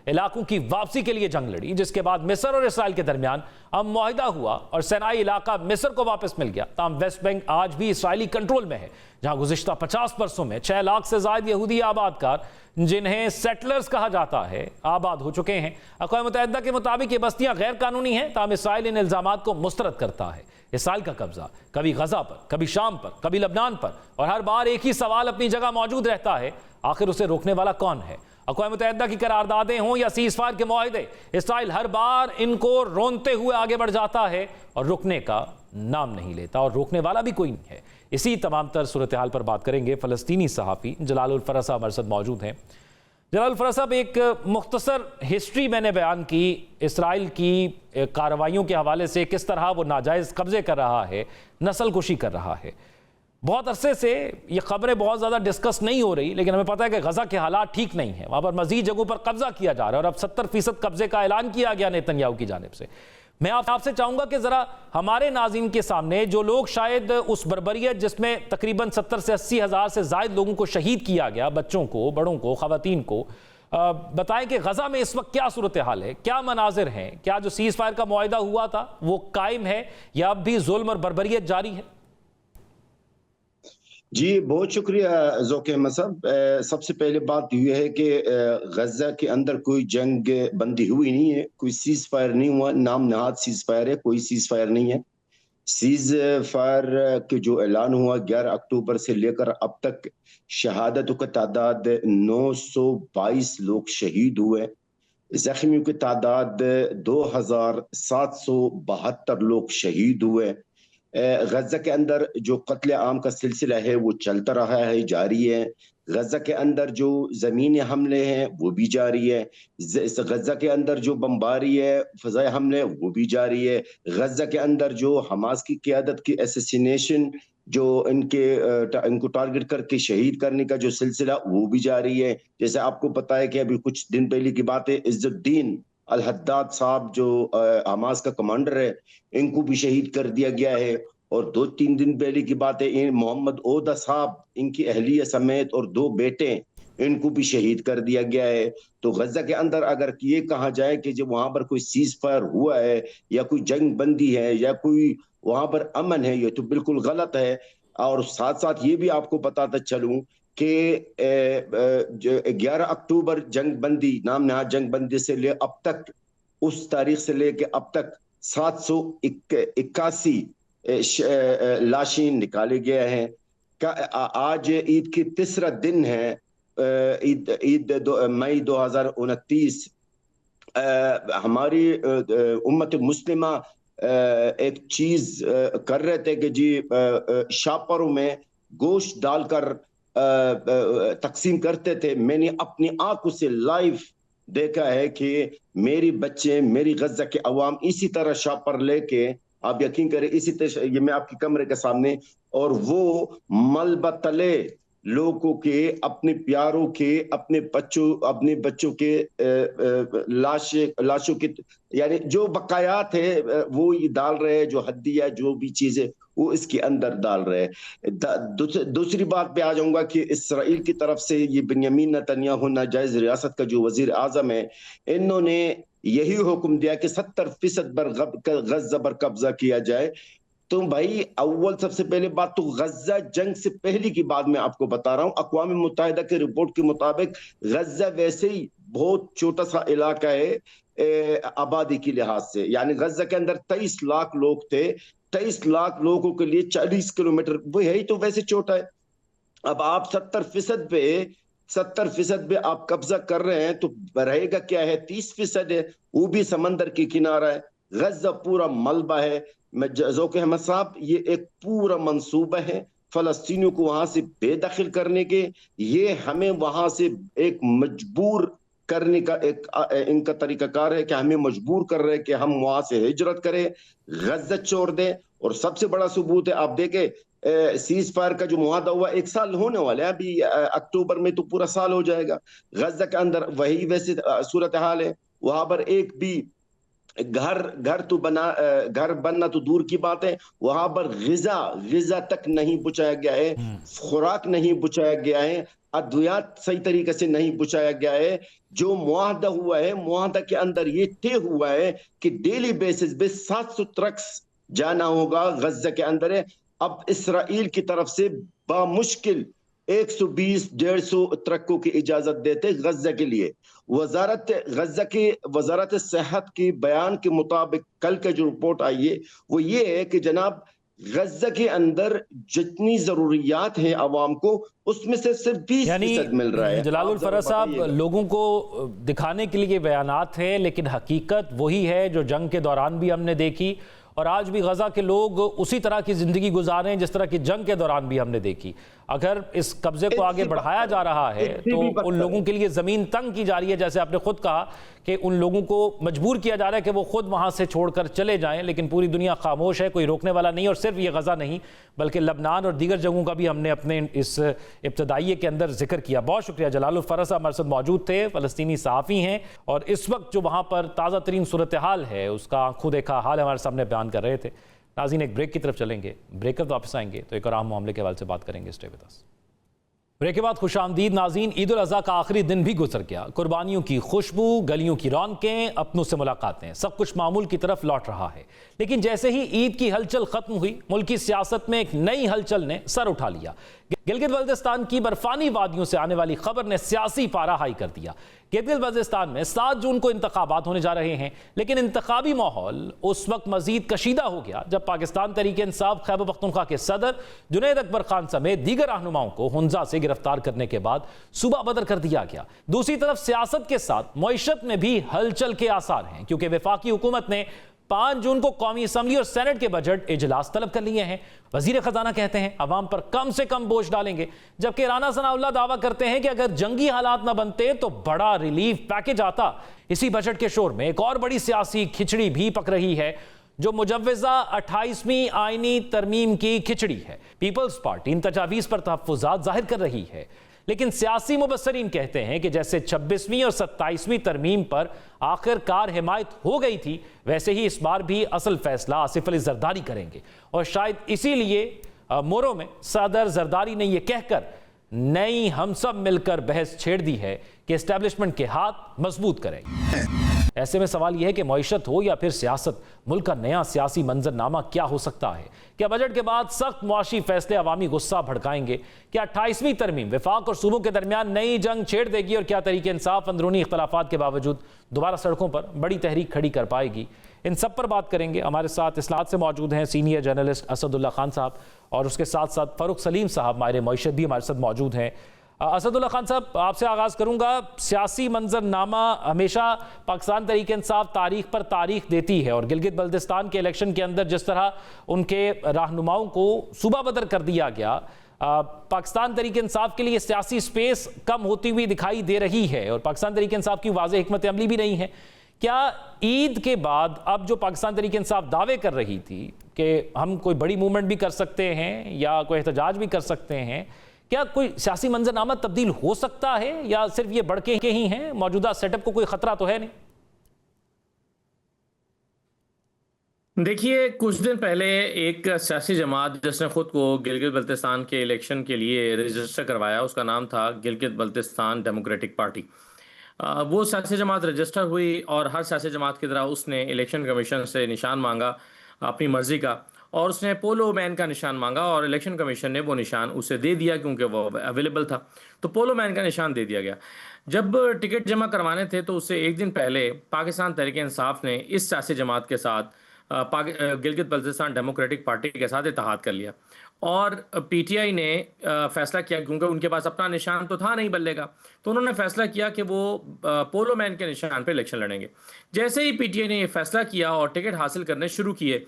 علاقوں کی واپسی کے لیے جنگ لڑی، جس کے بعد مصر اور اسرائیل کے درمیان امن معاہدہ ہوا اور سینائی علاقہ مصر کو واپس مل گیا۔ تاہم ویسٹ بینک آج بھی اسرائیلی کنٹرول میں ہے، جہاں گزشتہ 50 برسوں میں 6 لاکھ سے زائد یہودی آباد کار، جنہیں سیٹلرز کہا جاتا ہے، آباد ہو چکے ہیں۔ اقوام متحدہ کے مطابق یہ بستیاں غیر قانونی ہیں، تاہم اسرائیل ان الزامات کو مسترد کرتا ہے۔ اسرائیل کا قبضہ کبھی غزہ پر، کبھی شام پر، کبھی لبنان پر، اور ہر بار ایک ہی سوال اپنی جگہ موجود رہتا ہے، آخر اسے روکنے والا کون ہے؟ اقوام متحدہ کی قراردادیں ہوں یا سیز فائر کے معاہدے، اسرائیل ہر بار ان کو رونتے ہوئے آگے بڑھ جاتا ہے اور رکنے کا نام نہیں لیتا، اور روکنے والا بھی کوئی نہیں ہے۔ اسی تمام تر صورتحال پر بات کریں گے۔ فلسطینی صحافی جلال الفرح صاحب ہمارے ساتھ موجود ہیں۔ جلال الفرح صاحب، ایک مختصر ہسٹری میں نے بیان کی اسرائیل کی کارروائیوں کے حوالے سے، کس طرح وہ ناجائز قبضے کر رہا ہے، نسل کشی کر رہا ہے۔ بہت عرصے سے یہ خبریں بہت زیادہ ڈسکس نہیں ہو رہی، لیکن ہمیں پتہ ہے کہ غزہ کے حالات ٹھیک نہیں ہیں، وہاں پر مزید جگہوں پر قبضہ کیا جا رہا ہے اور اب 70% قبضے کا اعلان کیا گیا نیتن یاہو کی جانب سے۔ میں آپ سے چاہوں گا کہ ذرا ہمارے ناظرین کے سامنے، جو لوگ شاید اس بربریت جس میں تقریباً 70 سے 80 ہزار سے زائد لوگوں کو شہید کیا گیا، بچوں کو، بڑوں کو، خواتین کو، بتائیں کہ غزہ میں اس وقت کیا صورتحال ہے، کیا مناظر ہیں، کیا جو سیز فائر کا معاہدہ ہوا تھا وہ قائم ہے یا اب بھی ظلم اور بربریت جاری ہے؟ جی بہت شکریہ ذوق احمد صاحب۔ سب سے پہلے بات یہ ہے کہ غزہ کے اندر کوئی جنگ بندی ہوئی نہیں ہے، کوئی سیز فائر نہیں ہوا، نام نہاد سیز فائر ہے، کوئی سیز فائر نہیں ہے۔ سیز فائر کے جو اعلان ہوا 11 اکتوبر سے لے کر اب تک شہادتوں کا تعداد 922 لوگ شہید ہوئے، زخمیوں کی تعداد 2772 لوگ شہید ہوئے۔ غزہ کے اندر جو قتل عام کا سلسلہ ہے وہ چلتا رہا ہے، جاری ہے۔ غزہ کے اندر جو زمینی حملے ہیں وہ بھی جاری ہے، غزہ کے اندر جو بمباری ہے، فضائی حملے وہ بھی جاری ہے، غزہ کے اندر جو حماس کی قیادت کی اسیسینیشن، جو ان کو ٹارگٹ کر کے شہید کرنے کا جو سلسلہ وہ بھی جاری ہے۔ جیسے آپ کو پتا ہے کہ ابھی کچھ دن پہلے کی بات ہے، عز الدین الحداد صاحب جو حماس کا کمانڈر ہے، ان کو بھی شہید کر دیا گیا ہے۔ اور 2-3 دن پہلے کی بات ہے، محمد عودہ صاحب، ان کی اہلیہ سمیت اور 2 بیٹے، ان کو بھی شہید کر دیا گیا ہے۔ تو غزہ کے اندر اگر یہ کہا جائے کہ جب وہاں پر کوئی سیز فائر ہوا ہے یا کوئی جنگ بندی ہے یا کوئی وہاں پر امن ہے، یہ تو بالکل غلط ہے۔ اور ساتھ ساتھ یہ بھی آپ کو بتاتا چلوں کہ 11 اکتوبر جنگ بندی، نام نہاد جنگ بندی سے لے اب تک، اس تاریخ سے لے کے اب تک 781 لاشیں نکالے گئے ہیں۔ آج عید کی تیسرا دن ہے، عید مئی 2029۔ ہماری امت مسلمہ ایک چیز کر رہے تھے کہ جی شاپروں میں گوشت ڈال کر تقسیم کرتے تھے۔ میں نے اپنی آنکھوں سے لائیو دیکھا ہے کہ میری بچے، میری غزہ کے عوام اسی طرح شاپر لے کے، آپ یقین کریں اسی طرح، یہ میں آپ کی کمرے کے سامنے، اور وہ ملبہ تلے لوگوں کے، اپنے پیاروں کے، اپنے بچوں کے لاشوں کے، یعنی جو بقایات ہے وہ یہ ڈال رہے ہیں، جو ہڈیاں جو بھی چیزیں وہ اس کے اندر ڈال رہے ہیں۔ دوسری بات پہ آ جاؤں گا کہ اسرائیل کی طرف سے یہ بنیامین نتنیاہو ناجائز ریاست کا جو وزیر اعظم ہے، انہوں نے یہی حکم دیا کہ 70% غزہ پر قبضہ کیا جائے۔ تو بھائی اول سب سے پہلے بات تو غزہ جنگ سے پہلے کی بات میں آپ کو بتا رہا ہوں، اقوام متحدہ کے رپورٹ کے مطابق غزہ ویسے ہی بہت چھوٹا سا علاقہ ہے آبادی کی لحاظ سے، یعنی غزہ کے اندر 23 لاکھ لوگ تھے، 23 لاکھ لوگوں کے لیے 40 کلومیٹر وہ ہے ہی تو ویسے چھوٹا ہے۔ اب آپ 70% پہ 70% पे आप कब्जा कर रहे हैं, तो रहेगा क्या है? 30% है, वो भी समंदर के किनारा है। गजा पूरा मलबा है। ज़ौक़ अहमद साहब, ये एक पूरा मंसूबा है फलस्तीनियों को वहां से बेदखल करने के। ये हमें वहां से एक मजबूर करने का एक इनका तरीकाकार है कि हमें मजबूर कर रहे हैं कि हम वहां से हिजरत करें, गजा छोड़ दें। और सबसे बड़ा सबूत है, आप देखें सीज फायर का जो मुआहदा हुआ 1 साल होने वाला है, अभी अक्टूबर में तो पूरा साल हो जाएगा। गजा के अंदर वही वैसे सूरत हाल है, वहां पर एक भी घर बनना तो दूर की बात है, वहां पर गिजा तक नहीं पहुंचाया गया है, खुराक नहीं पहुंचाया गया है, अद्वियात सही तरीके से नहीं पहुंचाया गया है। जो मुआहदा हुआ है, मुआहदा के अंदर ये तय हुआ है कि डेली बेसिस पे 700 ट्रक्स जाना होगा गजा के अंदर है। अब इसराइल की तरफ से बामुश्किल 120-150 ट्रकों की इजाजत देते गजा के लिए। वजारत सेहत के बयान के मुताबिक कल का जो रिपोर्ट आई है वो ये है कि जनाब गजा के अंदर जितनी जरूरियात हैं आवाम को, उसमें से सिर्फ 20% मिल रहा है। जलालुल फरज साहब, लोगों को दिखाने के लिए बयानात हैं, लेकिन हकीकत वही है जो जंग के दौरान भी हमने देखी, और आज भी गजा के लोग उसी तरह की जिंदगी गुजारें जिस तरह की जंग के दौरान भी हमने देखी। अगर इस कब्जे को आगे बढ़ाया जा रहा है तो उन लोगों के लिए जमीन तंग की जा रही है, जैसे आपने खुद कहा कि उन लोगों को मजबूर किया जा रहा है कि वो खुद वहां से छोड़कर चले जाएं, लेकिन पूरी दुनिया खामोश है, कोई रोकने वाला नहीं। और सिर्फ ये गजा नहीं बल्कि लबनान और दीगर जगहों का भी हमने अपने इस इब्तदाइये के अंदर जिक्र किया। बहुत शुक्रिया। जलालुल फरज साहब हमारे साथ मौजूद थे, फ़लस्तीनी सहाफ़ी हैं, और इस वक्त जो वहाँ पर ताज़ा तरीन सूरत हाल है उसका आंखों देखा हाल हमारे सामने बयान कर रहे थे। नाज़रीन, एक ब्रेक की तरफ चलेंगे, ब्रेक कर वापस आएंगे तो एक और अहम मामले के हवाले से बात करेंगे। Stay with us. ब्रेक के बाद खुशामदीद नाज़रीन। ईद उल अज़हा का आखिरी दिन भी गुजर गया। कुर्बानियों की खुशबू, गलियों की रौनकें, अपनों से मुलाकातें, सब कुछ मामूल की तरफ लौट रहा है। लेकिन जैसे ही ईद की हलचल खत्म हुई, मुल्की सियासत में एक नई हलचल ने सर उठा लिया। गिलगित बल्तिस्तान की बर्फानी वादियों से आने वाली खबर ने सियासी पारा हाई कर दिया। गिलगित बल्तिस्तान में 7 जून को इंतखाबात होने जा रहे हैं, लेकिन इंतखाबी माहौल उस वक्त मजीद कशीदा हो गया जब पाकिस्तान तहरीक इंसाफ खैबर पख्तूनख्वा के सदर जुनैद अकबर खान समेत दीगर रहनुमाओं को हुंजा से गिरफ्तार करने के बाद सूबा बदर कर दिया गया। दूसरी तरफ सियासत के साथ मईशत में भी हलचल के आसार हैं, क्योंकि वफाकी हुकूमत ने 5 जून को कौमी असम्बली और सेनेट के बजट इजलास तलब कर लिए हैं। वजीर खजाना कहते हैं अवाम पर कम से कम बोझ डालेंगे, जबकि राना सनाउल्लाह दावा करते हैं कि अगर जंगी हालात न बनते तो बड़ा रिलीफ पैकेज आता। इसी बजट के शोर में एक और बड़ी सियासी खिचड़ी भी पक रही है, जो मुजव्वज़ा 28वीं आईनी तरमीम की खिचड़ी है। पीपल्स पार्टी इन तजावीज़ पर तहफ़्फ़ुज़ात जाहिर कर रही है, लेकिन सियासी मुबस्सरीन कहते हैं कि जैसे 26वीं और 27वीं तरमीम पर आखिरकार हिमायत हो गई थी, वैसे ही इस बार भी असल फैसला आसिफ अली जरदारी करेंगे। और शायद इसीलिए मोरो में सदर जरदारी ने यह कहकर नई हम सब मिलकर बहस छेड़ दी है कि एस्टेब्लिशमेंट के हाथ मजबूत करें। ऐसे में सवाल यह है कि मईशत हो या फिर सियासत, मुल्क का नया सियासी मंजरनामा क्या हो सकता है? क्या बजट के बाद सख्त मुआशी फैसले अवामी गुस्सा भड़काएंगे? क्या 28वीं तरमीम वफाक और सूबों के दरमियान नई जंग छेड़ देगी? और क्या तहरीक इंसाफ अंदरूनी इख्तलाफात के बावजूद दोबारा सड़कों पर बड़ी तहरीक खड़ी कर पाएगी? इन सब पर बात करेंगे। हमारे साथ इस्लात से मौजूद हैं सीनियर जर्नलिस्ट असदुल्ला खान साहब, और उसके साथ साथ फ़ारूक सलीम साहब माहिर मईशत भी हमारे साथ मौजूद हैं। असदुल्ला खान साहब, आपसे आगाज़ करूंगा। सियासी मंजरनामा हमेशा पाकिस्तान तहरीक इंसाफ तारीख पर तारीख देती है, और गिलगित बल्तिस्तान के इलेक्शन के अंदर जिस तरह उनके रहनुमाओं को सूबा बदर कर दिया गया, पाकिस्तान तहरीक इंसाफ के लिए सियासी स्पेस कम होती हुई दिखाई दे रही है, और पाकिस्तान तहरीक इंसाफ की वाज़ेह हिकमत अमली भी नहीं है। क्या ईद के बाद अब जो पाकिस्तान तहरीक इंसाफ दावे कर रही थी कि हम कोई बड़ी मूवमेंट भी कर सकते हैं या कोई एहतजाज भी कर सकते हैं, क्या कोई सियासी मंजरनामा तब्दील हो सकता है, या सिर्फ ये बढ़के के ही हैं? मौजूदा सेटअप को कोई खतरा तो है नहीं? देखिए, कुछ दिन पहले एक सियासी जमात जिसने खुद को गिलगित बल्तिस्तान के इलेक्शन के लिए रजिस्टर करवाया, उसका नाम था गिलगित बल्तिस्तान डेमोक्रेटिक पार्टी। वो सियासी जमात रजिस्टर हुई, और हर सियासी जमात की तरह उसने इलेक्शन कमीशन से निशान मांगा अपनी मर्जी का, और उसने पोलो मैन का निशान मांगा, और इलेक्शन कमीशन ने वो निशान उसे दे दिया क्योंकि वो अवेलेबल था, तो पोलो मैन का निशान दे दिया गया। जब टिकट जमा करवाने थे तो उससे एक दिन पहले पाकिस्तान तहरीक इंसाफ ने इस सियासी जमात के साथ گلگت بلتستان ڈیموکریٹک پارٹی کے ساتھ اتحاد کر لیا، اور پی ٹی آئی نے فیصلہ کیا، کیونکہ ان کے پاس اپنا نشان تو تھا نہیں بلے کا، تو انہوں نے فیصلہ کیا کہ وہ پولو مین کے نشان پہ الیکشن لڑیں گے۔ جیسے ہی پی ٹی آئی نے یہ فیصلہ کیا اور ٹکٹ حاصل کرنے شروع کیے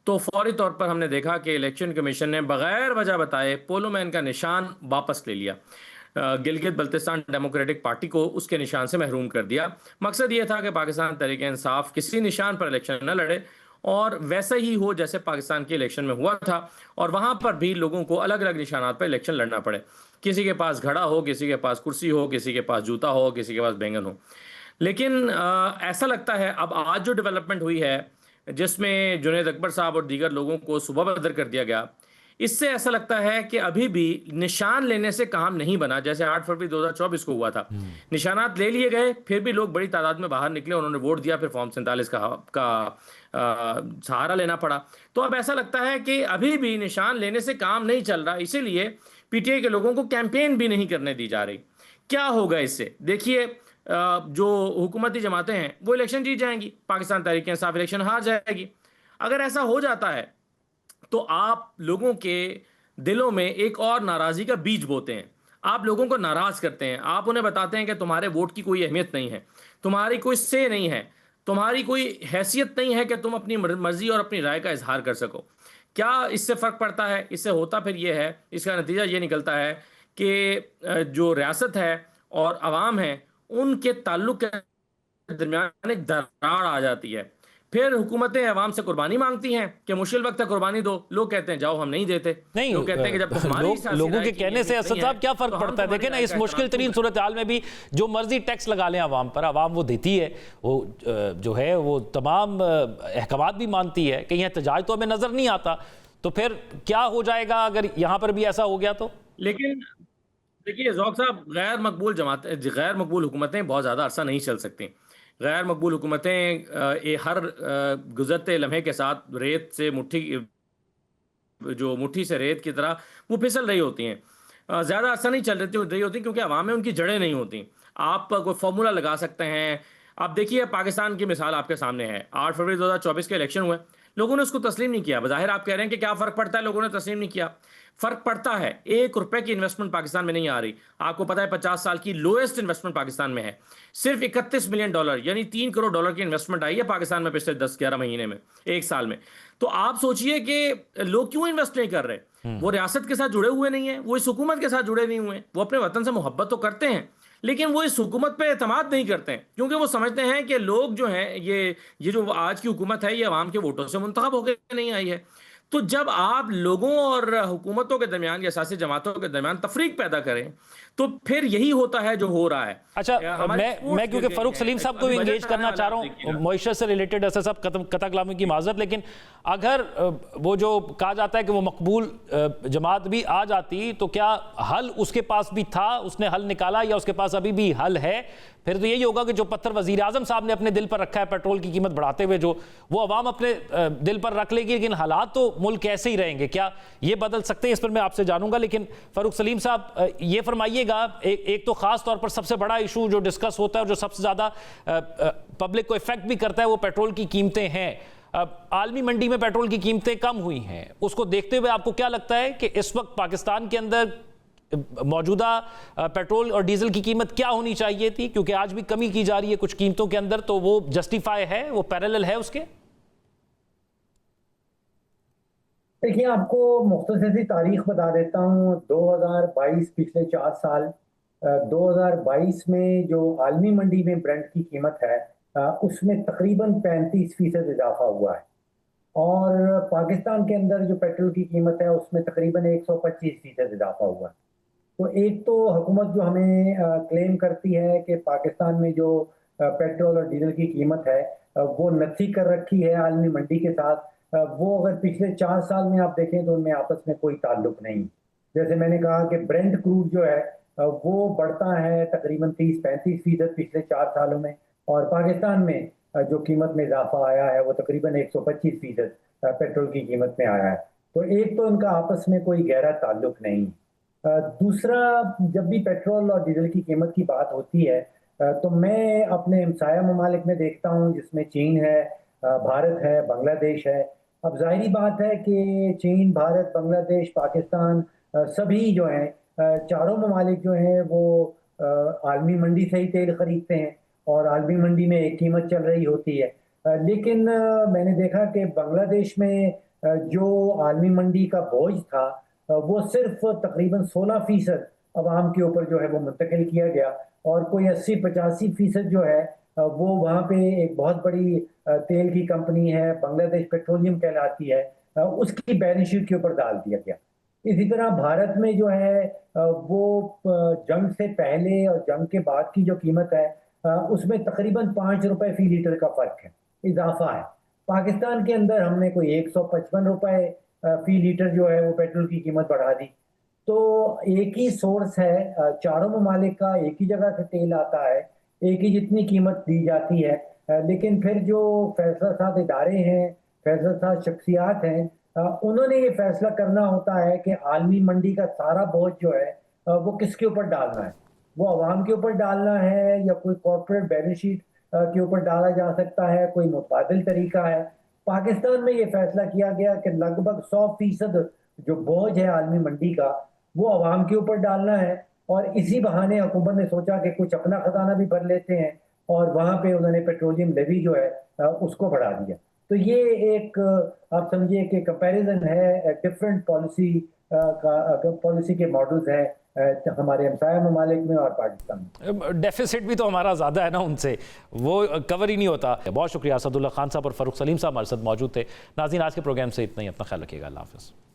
تو فوری طور پر ہم نے دیکھا کہ الیکشن کمیشن نے بغیر وجہ بتائے پولو مین کا نشان واپس لے لیا، گلگت بلتستان ڈیموکریٹک پارٹی کو اس کے نشان سے محروم کر دیا۔ مقصد یہ تھا کہ پاکستان تحریک انصاف کسی نشان پر الیکشن نہ لڑے اور ویسا ہی ہو جیسے پاکستان کے الیکشن میں ہوا تھا، اور وہاں پر بھی لوگوں کو الگ الگ نشانات پر الیکشن لڑنا پڑے، کسی کے پاس گھڑا ہو، کسی کے پاس کرسی ہو، کسی کے پاس جوتا ہو، کسی کے پاس بینگن ہو۔ لیکن ایسا لگتا ہے اب آج جو ڈیولپمنٹ ہوئی ہے جس میں جنید اکبر صاحب اور دیگر لوگوں کو صوبہ بدر کر دیا گیا، اس سے ایسا لگتا ہے کہ ابھی بھی نشان لینے سے کام نہیں بنا، جیسے 8 فروری 2024 کو ہوا تھا، نشانات لے لیے گئے، پھر بھی لوگ بڑی تعداد میں باہر نکلے، انہوں نے ووٹ دیا، پھر فارم 47 کا سہارا لینا پڑا۔ تو اب ایسا لگتا ہے کہ ابھی بھی نشان لینے سے کام نہیں چل رہا، اسی لیے پی ٹی آئی کے لوگوں کو کیمپین بھی نہیں کرنے دی جا رہی۔ کیا ہوگا اس سے؟ دیکھیے، جو حکومتی جماعتیں ہیں وہ الیکشن جیت جائیں گی، پاکستان تحریک انصاف الیکشن ہار جائے گی۔ اگر ایسا ہو جاتا ہے تو آپ لوگوں کے دلوں میں ایک اور ناراضی کا بیج بوتے ہیں، آپ لوگوں کو ناراض کرتے ہیں، آپ انہیں بتاتے ہیں کہ تمہارے ووٹ کی کوئی اہمیت نہیں ہے، تمہاری کوئی سے نہیں ہے، تمہاری کوئی حیثیت نہیں ہے کہ تم اپنی مرضی اور اپنی رائے کا اظہار کر سکو۔ کیا اس سے فرق پڑتا ہے؟ اس سے ہوتا پھر یہ ہے، اس کا نتیجہ یہ نکلتا ہے کہ جو ریاست ہے اور عوام ہے ان کے تعلق کے درمیان ایک دراڑ آ جاتی ہے۔ پھر حکومتیں عوام سے قربانی مانگتی ہیں کہ مشکل وقت ہے قربانی دو، لوگ کہتے ہیں جاؤ ہم نہیں دیتے، نہیں، لوگ کہتے ہیں کہ جب تمہاری سیاسی لوگوں رائے کے کی کہنے سے اہمیت اسد نہیں صاحب کیا تو فرق ہم پڑتا ہے؟ تمہاری دیکھیں نا، رائے اس کا مشکل احترام ترین کیوں صورتحال میں بھی جو مرضی ٹیکس لگا لیں عوام پر، عوام وہ دیتی ہے، وہ جو ہے وہ تمام احکامات بھی مانتی ہے، کہیں احتجاج تو ہمیں نظر نہیں آتا، تو پھر کیا ہو جائے گا اگر یہاں پر بھی ایسا ہو گیا تو؟ لیکن دیکھیے ذوق صاحب، غیر مقبول حکومتیں بہت زیادہ عرصہ نہیں چل سکتی۔ غیر مقبول حکومتیں ہر گزرتے لمحے کے ساتھ ریت سے مٹھی سے ریت کی طرح وہ پھسل رہی ہوتی ہیں، زیادہ عرصہ نہیں چل رہی ہوتی، کیونکہ عوام میں ان کی جڑیں نہیں ہوتی۔ آپ کوئی فارمولا لگا سکتے ہیں، آپ دیکھیے پاکستان کی مثال آپ کے سامنے ہے، 8 فروری 2024 کے الیکشن ہوئے، لوگوں نے اس کو تسلیم نہیں کیا۔ بظاہر آپ کہہ رہے ہیں کہ کیا فرق پڑتا ہے، لوگوں نے تسلیم نہیں کیا۔ فرق پڑتا ہے، 1 روپے کی انویسٹمنٹ پاکستان میں نہیں آ رہی۔ آپ کو پتا ہے 50 سال کی لوئسٹ انویسٹمنٹ پاکستان میں ہے، صرف $31 ملین یعنی $3 کروڑ کی انویسٹمنٹ آئی ہے پاکستان میں پچھلے 10-11 مہینے میں، 1 سال میں۔ تو آپ سوچئے کہ لوگ کیوں انویسٹ نہیں کر رہے؟ وہ ریاست کے ساتھ جڑے ہوئے نہیں ہیں، وہ اس حکومت کے ساتھ جڑے نہیں ہوئے، وہ اپنے وطن سے محبت تو کرتے ہیں لیکن وہ اس حکومت پہ اعتماد نہیں کرتے ہیں، کیونکہ وہ سمجھتے ہیں کہ لوگ جو ہیں یہ جو آج کی حکومت ہے یہ عوام کے ووٹوں سے منتخب ہو کے نہیں آئی ہے۔ تو جب آپ لوگوں اور حکومتوں کے درمیان یا سیاسی جماعتوں کے درمیان تفریق پیدا کریں تو پھر یہی ہوتا ہے جو ہو رہا ہے۔ اچھا، میں کیونکہ فاروق سلیم صاحب کو انگیج کرنا چاہ رہا ہوں معیشت سے ریلیٹڈ، اسد صاحب قطع کلامی کی معذرت، لیکن اگر وہ جو کہا جاتا ہے کہ وہ مقبول جماعت بھی آ جاتی تو کیا حل اس کے پاس بھی تھا، اس نے حل نکالا، یا اس کے پاس ابھی بھی حل ہے؟ پھر تو یہی ہوگا کہ جو پتھر وزیر اعظم صاحب نے اپنے دل پر رکھا ہے پیٹرول کی قیمت بڑھاتے ہوئے، جو وہ عوام اپنے دل پر رکھ لے گی، لیکن حالات تو ملک ایسے ہی رہیں گے، کیا یہ بدل سکتے ہیں؟ اس پر میں آپ سے جانوں گا، لیکن فاروق سلیم صاحب یہ فرمائیے گا، ایک تو خاص طور پر سب سے بڑا ایشو جو ڈسکس ہوتا ہے اور جو سب سے زیادہ پبلک کو افیکٹ بھی کرتا ہے وہ پیٹرول کی قیمتیں ہیں۔ عالمی منڈی میں پیٹرول کی قیمتیں کم ہوئی ہیں، اس کو دیکھتے ہوئے آپ کو کیا لگتا ہے کہ اس وقت پاکستان کے اندر موجودہ پیٹرول اور ڈیزل کی قیمت کیا ہونی چاہیے تھی؟ کیونکہ آج بھی کمی کی جا رہی ہے کچھ قیمتوں کے اندر، تو وہ جسٹیفائی ہے، وہ پیرالل ہے اس کے؟ دیکھیے، آپ کو مختصر سی تاریخ بتا دیتا ہوں۔ 2022 پچھلے 4 سال، 2022 میں جو عالمی منڈی میں برنٹ کی قیمت ہے اس میں تقریباً 35% اضافہ ہوا ہے، اور پاکستان کے اندر جو پیٹرول کی قیمت ہے اس میں تقریباً 125% اضافہ ہوا ہے۔ تو ایک تو حکومت جو ہمیں کلیم کرتی ہے کہ پاکستان میں جو پیٹرول اور ڈیزل کی قیمت ہے وہ نتھی کر رکھی ہے عالمی منڈی کے ساتھ، وہ اگر پچھلے 4 سال میں آپ دیکھیں تو ان میں آپس میں کوئی تعلق نہیں۔ جیسے میں نے کہا کہ برنٹ کروڈ جو ہے وہ بڑھتا ہے تقریباً 30-35% پچھلے 4 سالوں میں، اور پاکستان میں جو قیمت میں اضافہ آیا ہے وہ تقریباً 125% پیٹرول کی قیمت میں آیا ہے۔ تو ایک تو ان کا آپس میں کوئی گہرا تعلق نہیں۔ دوسرا، جب بھی پیٹرول اور ڈیزل کی قیمت کی بات ہوتی ہے تو میں اپنے ہمسایہ ممالک میں دیکھتا ہوں، جس میں چین ہے، भारत है, बांग्लादेश है। अब ज़ाहिरी बात है कि चीन, भारत, बांग्लादेश, पाकिस्तान सभी जो हैं चारों ममालिक जो हैं वो आलमी मंडी से ही तेल ख़रीदते हैं और आलमी मंडी में एक कीमत चल रही होती है। लेकिन मैंने देखा कि बांग्लादेश में जो आलमी मंडी का बोझ था वो सिर्फ तकरीबन 16% अवाम के ऊपर जो है वो मुंतकिल किया गया और कोई 80-85% जो है वो वहाँ पे एक बहुत बड़ी तेल की कंपनी है, बांग्लादेश पेट्रोलियम कहलाती है, उसकी बैलेंस शीट के ऊपर डाल दिया गया। इसी तरह भारत में जो है वो जंग से पहले और जंग के बाद की जो कीमत है उसमें तकरीबन 5 रुपए फी लीटर का फ़र्क है, इजाफा है। पाकिस्तान के अंदर हमने कोई 155 रुपए फी लीटर जो है वो पेट्रोल की कीमत बढ़ा दी। तो एक ही सोर्स है, चारों ममालिक का एक ही जगह से तेल आता है, एक ही जितनी कीमत दी जाती है, लेकिन फिर जो फैसला साज इदारे हैं, फैसला साज शख्सियात हैं, उन्होंने ये फैसला करना होता है कि आलमी मंडी का सारा बोझ जो है वो किसके ऊपर डालना है। वो अवाम के ऊपर डालना है या कोई कॉर्पोरेट बैलेंस शीट के ऊपर डाला जा सकता है, कोई मुतबादिल तरीका है। पाकिस्तान में ये फैसला किया गया कि लगभग 100% जो बोझ है आलमी मंडी का वो अवाम के ऊपर डालना है और इसी बहाने हुकूमत ने सोचा कि कुछ अपना खजाना भी भर लेते हैं और वहाँ पे उन्होंने पेट्रोलियम लेवी जो है उसको बढ़ा दिया। तो ये एक आप समझिए कि कंपैरिजन है डिफरेंट पॉलिसी के मॉडल्स हैं हमारे हमसाया ममालिक में और पाकिस्तान में। डेफिसिट भी तो हमारा ज़्यादा है ना उनसे, वो कवर ही नहीं होता। बहुत शुक्रिया असदुल्ला खान साहब और फ़ारूक सलीम साहब हमारे साथ मौजूद थे। नाज़रीन, आज के प्रोग्राम से इतना ही। अपना ख्याल रखिएगा। अल्लाह हाफ़िज़।